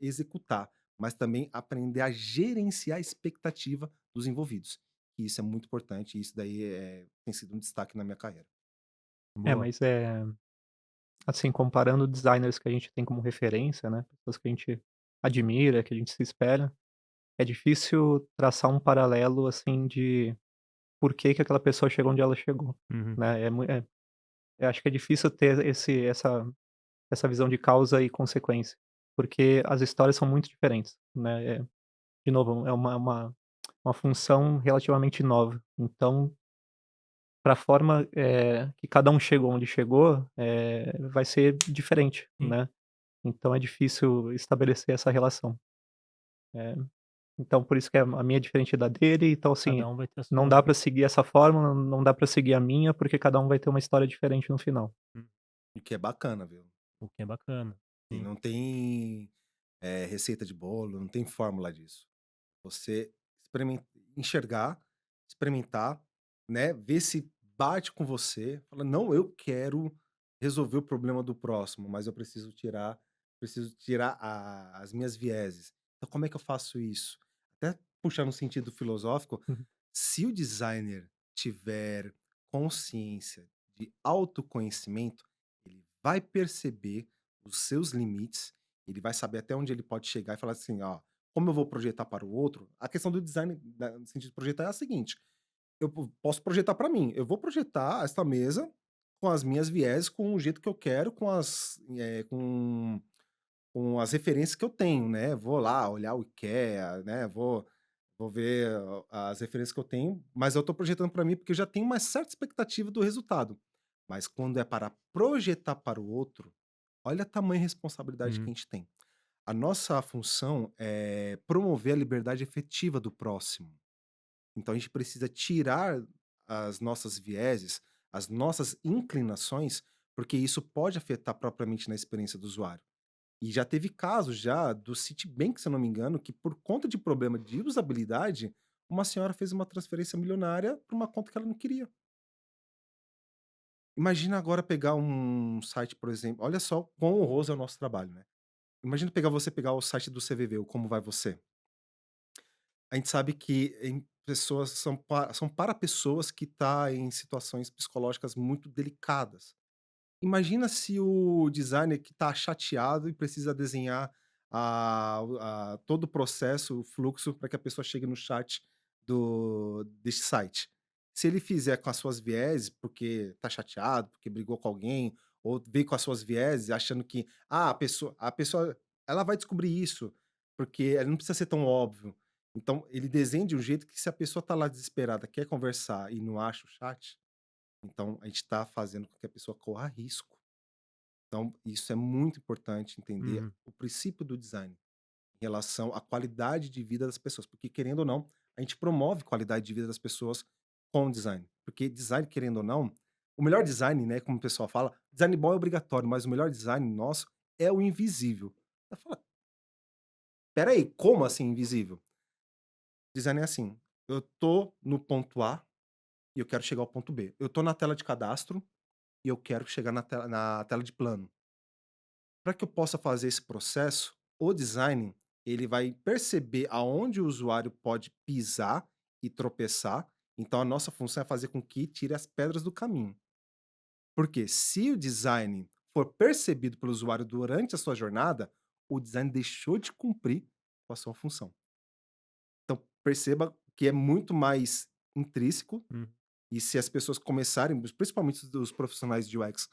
executar, mas também aprender a gerenciar a expectativa dos envolvidos. E isso é muito importante, e isso daí tem sido um destaque na minha carreira. Boa. Mas assim, comparando designers que a gente tem como referência, né, pessoas que a gente admira, que a gente se espelha, é difícil traçar um paralelo, assim, de por que que aquela pessoa chegou onde ela chegou, Uhum. né, eu acho que é difícil ter essa visão de causa e consequência, porque as histórias são muito diferentes, né, de novo, é uma função relativamente nova, então, para a forma, que cada um chegou onde chegou, vai ser diferente, E né. Então é difícil estabelecer essa relação. É. Então por isso que a minha é diferente da dele, então assim, Cada um vai ter a não sua. dá pra seguir essa fórmula, não dá pra seguir a minha, porque cada um vai ter uma história diferente no final. Hum, O que é bacana, viu? o que é bacana. E Sim. não tem receita de bolo, não tem fórmula disso. Você enxergar, experimentar, né? Ver se bate com você. Fala, não, eu quero resolver o problema do próximo, mas eu preciso tirar as minhas vieses. Então, como é que eu faço isso? Até puxar no sentido filosófico, Uhum. se o designer tiver consciência de autoconhecimento, ele vai perceber os seus limites, ele vai saber até onde ele pode chegar e falar assim, ó, como eu vou projetar para o outro, a questão do design, no sentido de projetar, é a seguinte: posso projetar para mim. Eu vou projetar esta mesa com as minhas vieses, com o jeito que eu quero, com as referências que eu tenho, né? Vou lá olhar o IKEA, né? Vou ver as referências que eu tenho, mas eu estou projetando para mim porque eu já tenho uma certa expectativa do resultado. Mas quando é para projetar para o outro, olha a tamanha responsabilidade que Uhum. a gente tem. A nossa função é promover a liberdade efetiva do próximo. Então a gente precisa tirar as nossas vieses, as nossas inclinações, porque isso pode afetar propriamente na experiência do usuário. E já teve casos já do Citibank, se eu não me engano, que por conta de problema de usabilidade, uma senhora fez uma transferência milionária para uma conta que ela não queria. Imagina agora pegar um site, por exemplo, olha só quão honroso é o nosso trabalho, né? Imagina pegar o site do CVV, o Como Vai Você. A gente sabe que em pessoas são para pessoas que tá em situações psicológicas muito delicadas. Imagina se o designer que está chateado e precisa desenhar todo o processo, o fluxo para que a pessoa chegue no chat desse site. Se ele fizer com as suas vieses, porque está chateado, porque brigou com alguém, ou veio com as suas vieses achando que a pessoa ela vai descobrir isso, porque ela não precisa ser tão óbvio. Então, ele desenha de um jeito que se a pessoa está lá desesperada, quer conversar e não acha o chat, então a gente está fazendo com que a pessoa corra risco. Então, isso é muito importante entender Uhum. o princípio do design em relação à qualidade de vida das pessoas, porque querendo ou não, a gente promove qualidade de vida das pessoas com o design. Porque design, querendo ou não, o melhor design, né, como o pessoal fala, design bom é obrigatório, mas o melhor design nosso é o invisível. Você fala, peraí, como assim invisível? Design é assim, eu tô no ponto A e eu quero chegar ao ponto B. Eu tô na tela de cadastro e eu quero chegar na tela de plano. Para que eu possa fazer esse processo, o design, ele vai perceber aonde o usuário pode pisar e tropeçar, então a nossa função é fazer com que tire as pedras do caminho. Porque se o design for percebido pelo usuário durante a sua jornada, o design deixou de cumprir com a sua função. Então perceba que é muito mais intrínseco, Uhum. e se as pessoas começarem, principalmente os profissionais de UX,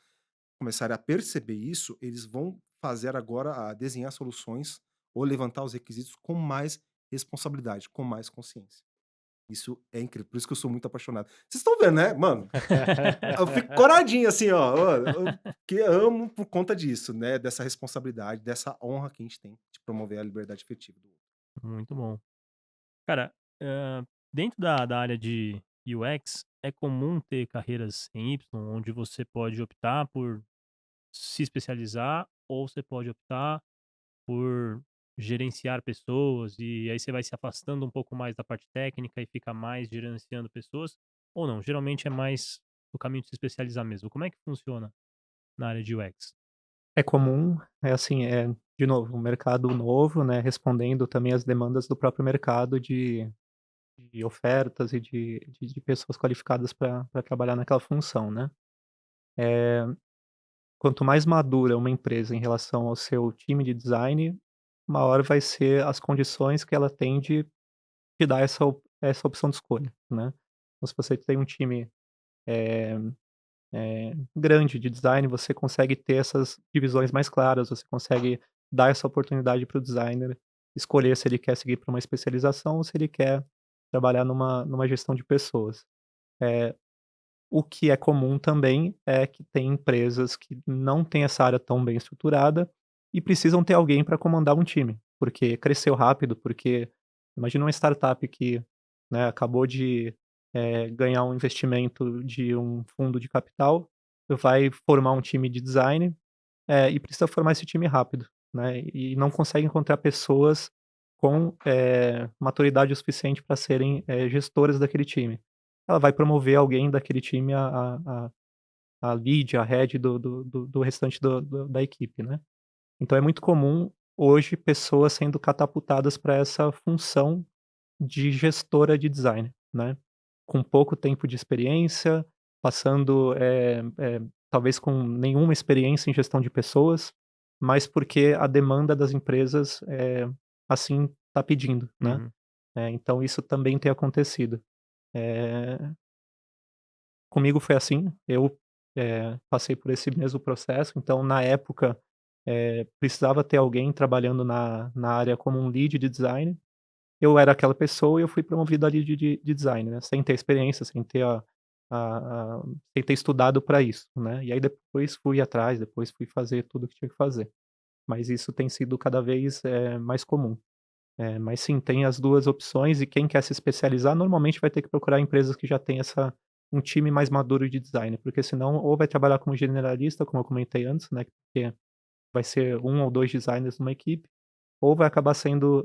começarem a perceber isso, eles vão fazer agora a desenhar soluções ou levantar os requisitos com mais responsabilidade, com mais consciência. Isso é incrível, por isso que eu sou muito apaixonado. Vocês estão vendo, né, mano? Eu fico coradinho assim, ó, mano, que amo por conta disso, né, dessa responsabilidade, dessa honra que a gente tem de promover a liberdade efetiva do outro. Muito bom. Cara, dentro da área de UX, é comum ter carreiras em Y, onde você pode optar por se especializar ou você pode optar por gerenciar pessoas, e aí você vai se afastando um pouco mais da parte técnica e fica mais gerenciando pessoas, ou não? Geralmente é mais o caminho de se especializar mesmo. Como é que funciona na área de UX? É comum, é assim, de novo, um mercado novo, né, respondendo também às demandas do próprio mercado de ofertas e de pessoas qualificadas para trabalhar naquela função, né. Eh, Quanto mais madura uma empresa em relação ao seu time de design, maior vai ser as condições que ela tem de te dar essa opção de escolha, né. Então se você tem um time, eh grande de design, você consegue ter essas divisões mais claras, você consegue dar essa oportunidade para o designer escolher se ele quer seguir para uma especialização ou se ele quer trabalhar numa gestão de pessoas. Eh, o que é comum também é que tem empresas que não têm essa área tão bem estruturada e precisam ter alguém para comandar um time, porque cresceu rápido, porque Imagina uma startup que, né, acabou de ganhar um investimento de um fundo de capital, vai formar um time de design, e precisa formar esse time rápido, né, e não consegue encontrar pessoas com maturidade o suficiente para serem gestoras daquele time. Ela vai promover alguém daquele time a lead, a head do restante da equipe, né. Então é muito comum hoje pessoas sendo catapultadas para essa função de gestora de design, né. Com pouco tempo de experiência, passando, talvez com nenhuma experiência em gestão de pessoas, mas porque a demanda das empresas, assim está pedindo, né. Uhum. Então isso também tem acontecido. Eh, Comigo foi assim, eu, passei por esse mesmo processo, então na época, precisava ter alguém trabalhando na área como um lead de design. Eu era aquela pessoa e eu fui promovido a lead de design, né, sem ter experiência, sem ter sem ter estudado para isso, né. E aí depois fui atrás, depois fui fazer tudo o que tinha que fazer. Mas isso tem sido cada vez, mais comum. Mas sim, tem as 2 opções e quem quer se especializar normalmente vai ter que procurar empresas que já têm um time mais maduro de design, porque senão ou vai trabalhar como generalista, como eu comentei antes, né, porque vai ser um ou 2 designers numa equipe, ou vai acabar sendo,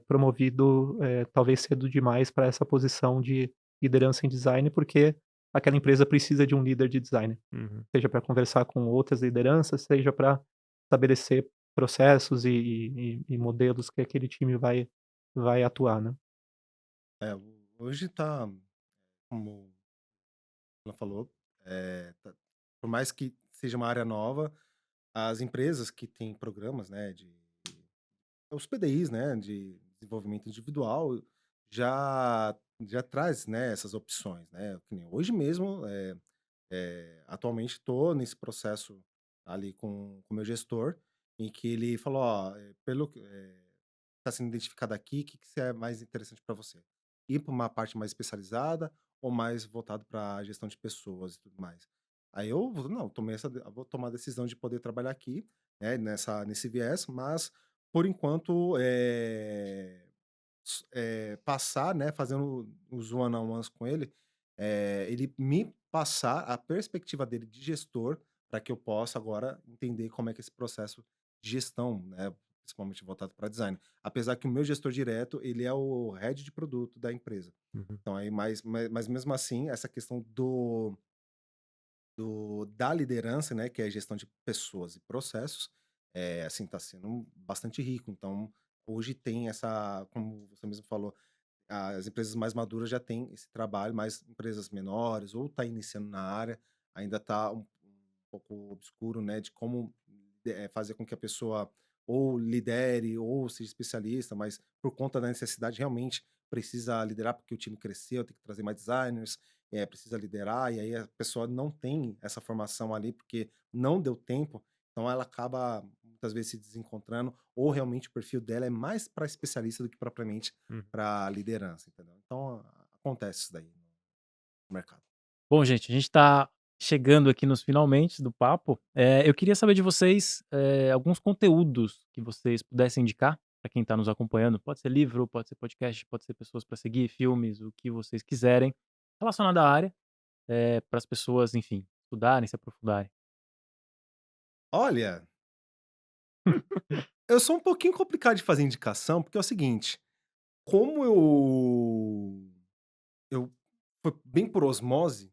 promovido, talvez cedo demais para essa posição de liderança em design, porque aquela empresa precisa de um líder de design, Uhum. seja para conversar com outras lideranças, seja para estabelecer processos e modelos que aquele time vai atuar, né. É, hoje tá, como ela falou, por mais que seja uma área nova, as empresas que têm programas, né, os PDIs, né, de desenvolvimento individual, já traz, né, essas opções, né, que nem hoje mesmo, atualmente estou nesse processo ali com o meu gestor, em que ele falou: "Ó, pelo que está sendo identificado aqui, o que que é mais interessante para você? Ir para uma parte mais especializada ou mais voltado para a gestão de pessoas e tudo mais?" Aí eu não, vou tomar a decisão de poder trabalhar aqui, né, nesse viés, mas por enquanto, passar, né, fazendo os one on ones com ele, ele me passar a perspectiva dele de gestor, para que eu possa agora entender como é que é esse processo de gestão, né, principalmente voltado para design. Apesar que o meu gestor direto, ele é o head de produto da empresa. Uhum. Então aí, mas mesmo assim, essa questão da liderança, né, que é a gestão de pessoas e processos, assim, está sendo bastante rico. Então, hoje tem essa, como você mesmo falou, as empresas mais maduras já têm esse trabalho, mas empresas menores ou está iniciando na área, ainda está um pouco obscuro, né, de como fazer com que a pessoa ou lidere ou seja especialista, mas por conta da necessidade realmente precisa liderar porque o time cresceu, tem que trazer mais designers, precisa liderar, e aí a pessoa não tem essa formação ali porque não deu tempo, então ela acaba muitas vezes se desencontrando, ou realmente o perfil dela é mais para especialista do que propriamente Uhum. para liderança, entendeu? Então, acontece isso daí no mercado. Bom, gente, a gente está chegando aqui nos finalmente do papo. Eu queria saber de vocês, alguns conteúdos que vocês pudessem indicar para quem está nos acompanhando. Pode ser livro, pode ser podcast, pode ser pessoas para seguir, filmes, o que vocês quiserem, relacionado à área, para as pessoas, enfim, estudarem, se aprofundarem. Olha, eu sou um pouquinho complicado de fazer indicação, porque é o seguinte, como eu foi bem por osmose,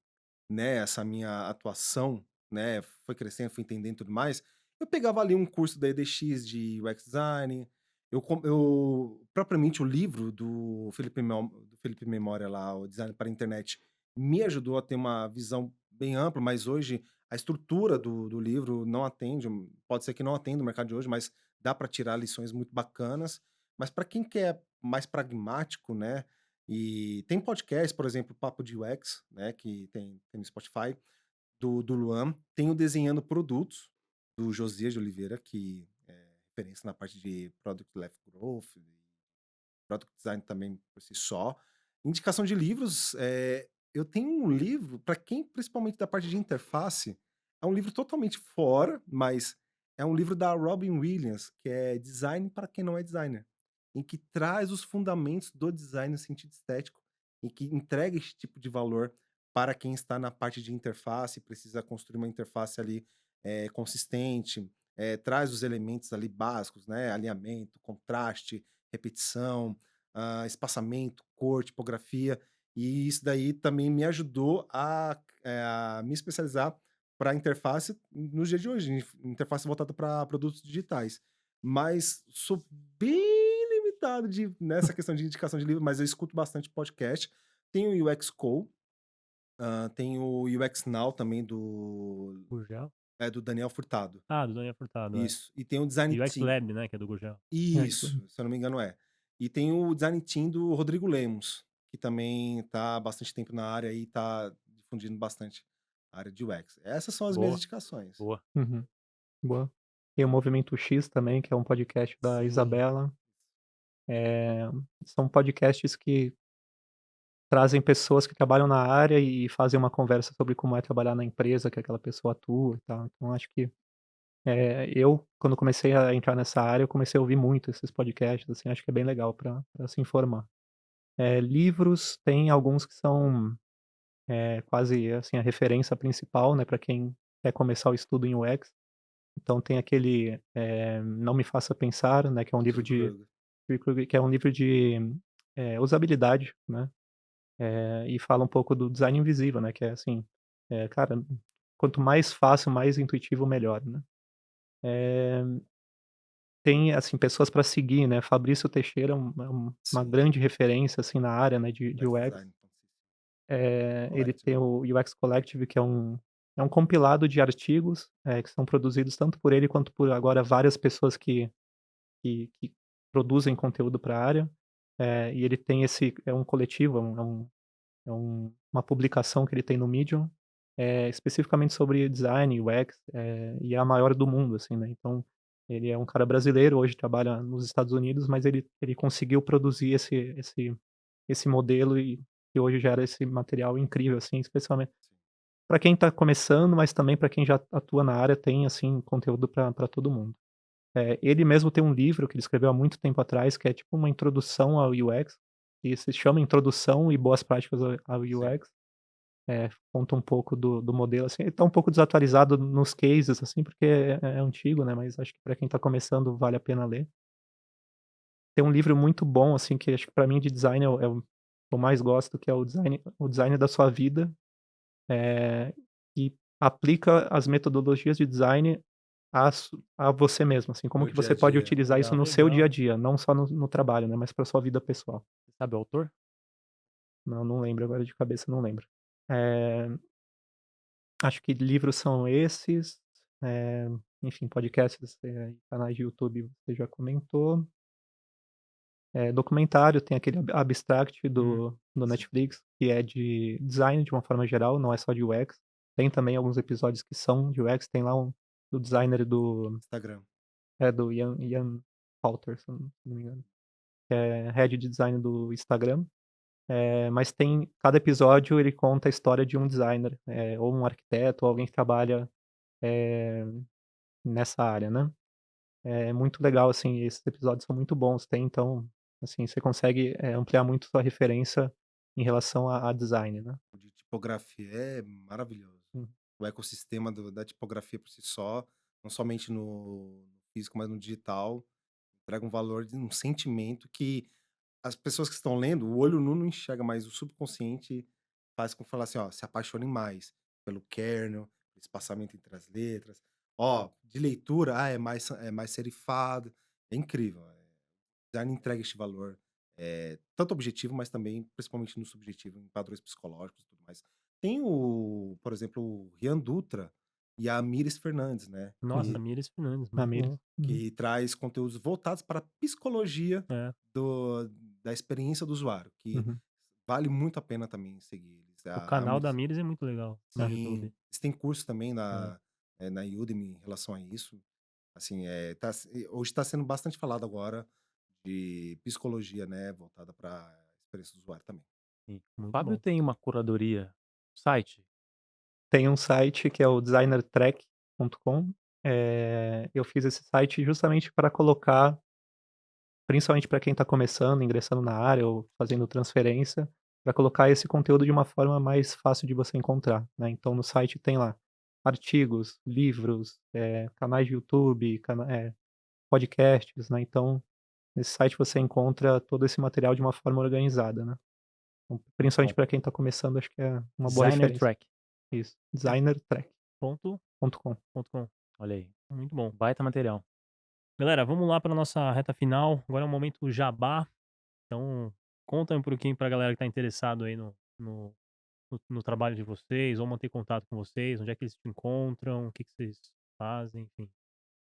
né, essa minha atuação, né, foi crescendo, fui entendendo e tudo mais, eu pegava ali um curso da EDX de UX design, eu propriamente o livro do Felipe Memória lá, o Design para a Internet, me ajudou a ter uma visão bem ampla, mas hoje a estrutura do livro não atende, pode ser que não atenda o mercado de hoje, mas dá para tirar lições muito bacanas. Mas para quem quer mais pragmático, né, e tem podcast, por exemplo, Papo de UX, né, que tem no Spotify, do Luan. Tem o Desenhando Produtos, do Josias de Oliveira, que é referência na parte de Product Led Growth, e Product Design também por si só. Indicação de livros, eu tenho um livro, para quem principalmente da parte de interface, é um livro totalmente fora, mas é um livro da Robin Williams, que é Design para quem não é designer. em que traz os fundamentos do design no sentido estético, e que entrega esse tipo de valor para quem está na parte de interface, precisa construir uma interface ali consistente, traz os elementos ali básicos, né? Alinhamento, contraste, repetição, espaçamento, cor, tipografia, e isso daí também me ajudou a me especializar para interface nos dias de hoje, interface voltada para produtos digitais. Mas sou bem limitado nessa questão de indicação de livro, mas eu escuto bastante podcast. Tem o UX Co, tem o UX Now também Gurgel? do Daniel Furtado. Do Daniel Furtado, é. Isso. E tem o Design UX Team. Lab, né, que é do Gurgel. Isso, se eu não me engano é. E tem o Design Team do Rodrigo Lemos, que também está há bastante tempo na área e está difundindo bastante a área de UX. Essas são as minhas Boa, indicações. boa. Uhum. Boa. Tem o Movimento X também, que é um podcast da Sim. Isabela. São podcasts que trazem pessoas que trabalham na área e fazem uma conversa sobre como é trabalhar na empresa que aquela pessoa atua e tal. Então acho que, eu quando comecei a entrar nessa área, eu comecei a ouvir muito esses podcasts, assim, acho que é bem legal para se informar. Livros, tem alguns que são, quase, assim, a referência principal, né, para quem quer começar o estudo em UX. Então tem aquele, Não Me Faça Pensar, né, que é um livro de usabilidade, né. E fala um pouco do design invisível, né, que é assim, cara, quanto mais fácil, mais intuitivo, melhor, né. Eh, Tem, assim, pessoas para seguir, né, Fabrício Teixeira uma Sim. grande referência, assim, na área, né, de UX UX. Design. Ele Collective. tem o UX Collective, que é um compilado de artigos, que são produzidos tanto por ele quanto por agora várias pessoas que produzem conteúdo para a área. E ele tem é um coletivo, uma publicação que ele tem no Medium, especificamente sobre design, UX, e é a maior do mundo, assim, né. Então, ele é um cara brasileiro, hoje trabalha nos Estados Unidos, mas ele conseguiu produzir esse modelo e que hoje gera esse material incrível, assim, especialmente Sim. para quem está começando, mas também para quem já atua na área, tem, assim, conteúdo para todo mundo. Ele mesmo tem um livro que ele escreveu há muito tempo atrás, que é tipo uma introdução ao UX, e se chama Introdução e Boas Práticas ao Sim. UX. Conta um pouco do modelo, assim, ele tá um pouco desatualizado nos cases, assim, porque é antigo, né, mas acho que para quem está começando vale a pena ler. Tem um livro muito bom, assim, que acho que para mim de design é o que eu mais gosto, que é o Design da Sua Vida, que aplica as metodologias de design a você mesmo, assim, como Meu que dia a você pode dia. utilizar isso Legal. no seu dia a Legal. dia, não só no trabalho, né, mas para sua vida pessoal. Você sabe o autor? Não lembro agora de cabeça, não lembro. Eh, Acho que livros são esses, eh, enfim, podcasts, canais de YouTube você já comentou. Documentário tem aquele Abstract do Sim. Netflix, que é de design de uma forma geral, não é só de UX. Tem também alguns episódios que são de UX, tem lá do designer Instagram. do Ian Poulter, se eu não me engano, que é head de design do Instagram. Mas cada episódio ele conta a história de um designer, ou um arquiteto, ou alguém que trabalha, eh, nessa área, né. É muito legal, assim, esses episódios são muito bons, então, assim, você consegue, ampliar muito sua referência em relação a design, né. O de tipografia é maravilhoso. Hum. O ecossistema da tipografia por si só, não somente no físico, mas no digital, entrega um valor de um sentimento que as pessoas que estão lendo, o olho nu não enxerga, mas o subconsciente faz com que falar assim, ó, se apaixonem mais pelo kernel, pelo espaçamento entre as letras. Ó, de leitura, é mais serifado. É incrível. Design entrega este valor, tanto objetivo, mas também, principalmente no subjetivo, em padrões psicológicos e tudo mais. Tem por exemplo, o Rian Dutra e a Mires Fernandes, né? Nossa, Uhum. Mires Fernandes, Na muito Mires. bom. Uhum. Que traz conteúdos voltados para a psicologia É. da experiência do usuário, que Uhum. vale muito a pena também seguir eles. O A canal da Mires, Mires é muito legal no sim, YouTube. eles têm curso também É. na Udemy em relação a isso. Assim, hoje está sendo bastante falado agora de psicologia, né, voltada para a experiência do usuário também. Sim. O Muito Fábio bom. tem uma curadoria, site? Tem um site que é o designertrek.com. Eu fiz esse site justamente para colocar principalmente para quem está começando, ingressando na área ou fazendo transferência, para colocar esse conteúdo de uma forma mais fácil de você encontrar, né. Então no site tem lá artigos, livros, canais de YouTube, podcasts, né. Então nesse site você encontra todo esse material de uma forma organizada, né. Então, Muito principalmente bom. para quem está começando, acho que é uma boa Designer referência. Track. Isso, designertrack.com. Ponto, ponto com. Olha aí. Muito bom. Baita material. Galera, vamos lá para nossa reta final. Agora é o momento jabá. Então, conta um pouquinho pra galera que tá interessado aí no trabalho de vocês, ou manter contato com vocês, onde é que eles te encontram, o que que vocês fazem, enfim.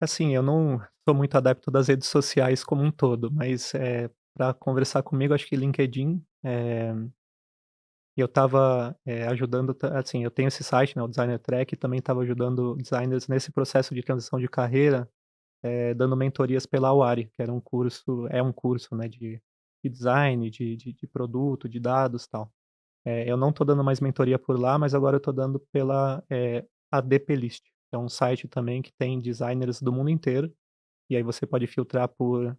Assim, eu não sou muito adepto das redes sociais como um todo, mas, pra conversar comigo, acho que LinkedIn, eu estava, ajudando assim, eu tenho esse site, né, o Designer Track, e também estava ajudando designers nesse processo de transição de carreira, dando mentorias pela Aware, que era um curso, né, de design, de produto, de dados, e tal. Eu não estou dando mais mentoria por lá, mas agora eu estou dando pela, ADP List, que é um site também que tem designers do mundo inteiro, e aí você pode filtrar por,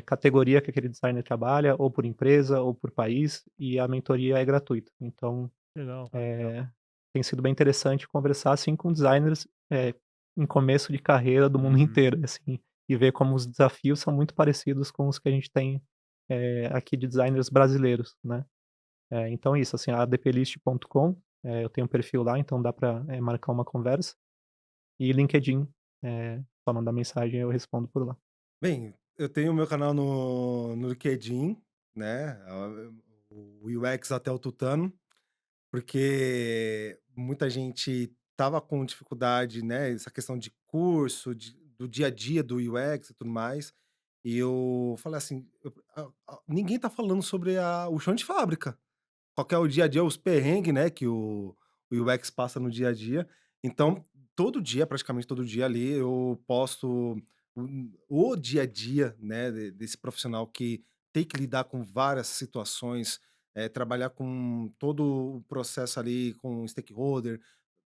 categoria que aquele designer trabalha, ou por empresa, ou por país, e a mentoria é gratuita. Então, Legal. tem sido bem interessante conversar, assim, com designers, em começo de carreira do mundo Uhum. inteiro, assim, e ver como os desafios são muito parecidos com os que a gente tem, aqui de designers brasileiros, né. Então é isso, assim, adplist.com, eu tenho um perfil lá, então dá para marcar uma conversa. E LinkedIn, só mandar mensagem, eu respondo por lá. Bem, eu tenho o meu canal no LinkedIn, né, o UX até o tutano, porque muita gente tava com dificuldade, né, essa questão de curso, do dia a dia do UX e tudo mais, e eu falei assim, ninguém tá falando sobre o chão de fábrica. Qual que é o dia a dia, os perrengues, né, que o UX passa no dia a dia. Então, todo dia, praticamente todo dia ali, eu posto o dia a dia, né, desse profissional que tem que lidar com várias situações, trabalhar com todo o processo ali com stakeholder,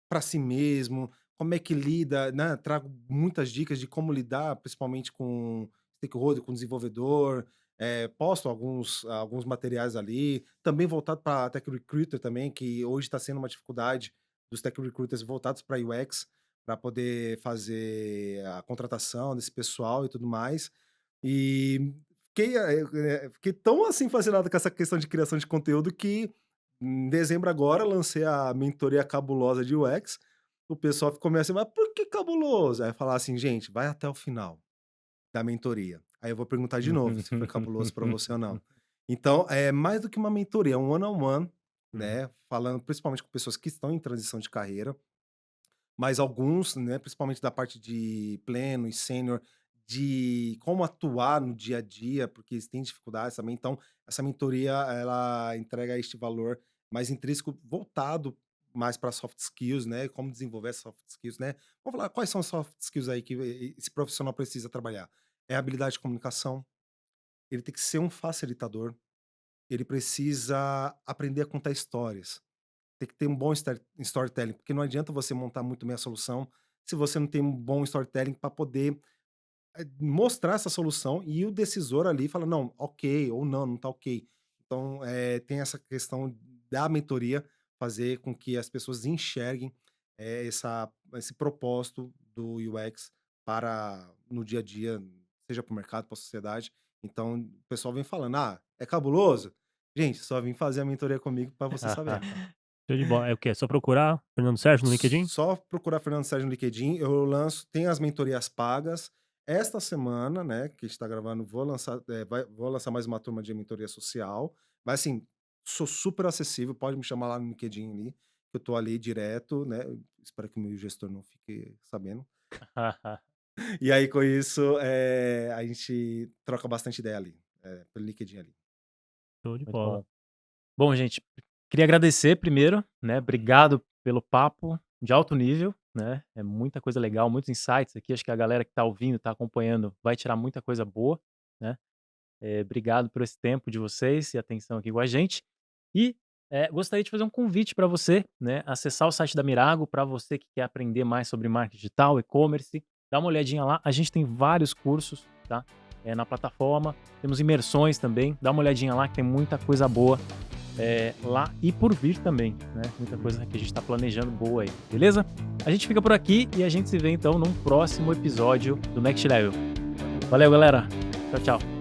para si mesmo, como é que lida, né, trago muitas dicas de como lidar, principalmente com stakeholder, com desenvolvedor, posto alguns materiais ali, também voltado para tech recruiter também, que hoje está sendo uma dificuldade dos tech recruiters voltados para UX, para poder fazer a contratação desse pessoal e tudo mais. E fiquei tão assim fascinado com essa questão de criação de conteúdo que em dezembro agora lancei a mentoria cabulosa de UX. O pessoal ficou meio assim: "Mas por que cabuloso?" Aí eu falar assim: "Gente, vai até o final da mentoria". Aí eu vou perguntar de novo se foi cabuloso para você ou não. Então, é mais do que uma mentoria, é um one on one, Uhum. né, falando principalmente com pessoas que estão em transição de carreira, mas alguns, né, principalmente da parte de pleno e sênior, de como atuar no dia a dia, porque eles têm dificuldades também. Então, essa mentoria, ela entrega este valor mais intrínseco, voltado mais para soft skills, né? Como desenvolver essas soft skills, né? Vamos falar quais são as soft skills aí que esse profissional precisa trabalhar. É a habilidade de comunicação, ele tem que ser um facilitador, ele precisa aprender a contar histórias. Tem que ter um bom storytelling, porque não adianta você montar muito bem a solução, se você não tem um bom storytelling para poder, mostrar essa solução e o decisor ali fala: "Não, ok", ou "Não, não tá ok". Então, tem essa questão da mentoria, fazer com que as pessoas enxerguem, esse propósito do UX para no dia a dia, seja para o mercado, para a sociedade. Então, o pessoal vem falando: "Ah, é cabuloso?". Gente, só vim fazer a mentoria comigo para você saber. Show de bola. É o quê? É só procurar Fernando Sérgio no LinkedIn? Só procurar Fernando Sérgio no LinkedIn, eu lanço tem as mentorias pagas. Esta semana, né, que a gente tá gravando, vou lançar mais uma turma de mentoria social, mas assim, sou super acessível, pode me chamar lá no LinkedIn ali, que eu tô ali direto, né, espero que o meu gestor não fique sabendo. E aí com isso, a gente troca bastante ideia ali, pelo LinkedIn ali. Show de Muito bola. bom. Bom, gente, queria agradecer primeiro, né? Obrigado pelo papo de alto nível, né? É muita coisa legal, muitos insights aqui. Acho que a galera que está ouvindo, está acompanhando, vai tirar muita coisa boa, né? Obrigado por esse tempo de vocês e atenção aqui com a gente. E gostaria de fazer um convite para você, né? Acessar o site da Mirago para você que quer aprender mais sobre marketing digital, e-commerce. Dá uma olhadinha lá. A gente tem vários cursos, tá? na plataforma. Temos imersões também. Dá uma olhadinha lá que tem muita coisa boa lá e por vir também, né? Muita coisa que a gente está planejando boa aí, beleza? A gente fica por aqui e a gente se vê então num próximo episódio do Next Level. Valeu, galera. Tchau, tchau.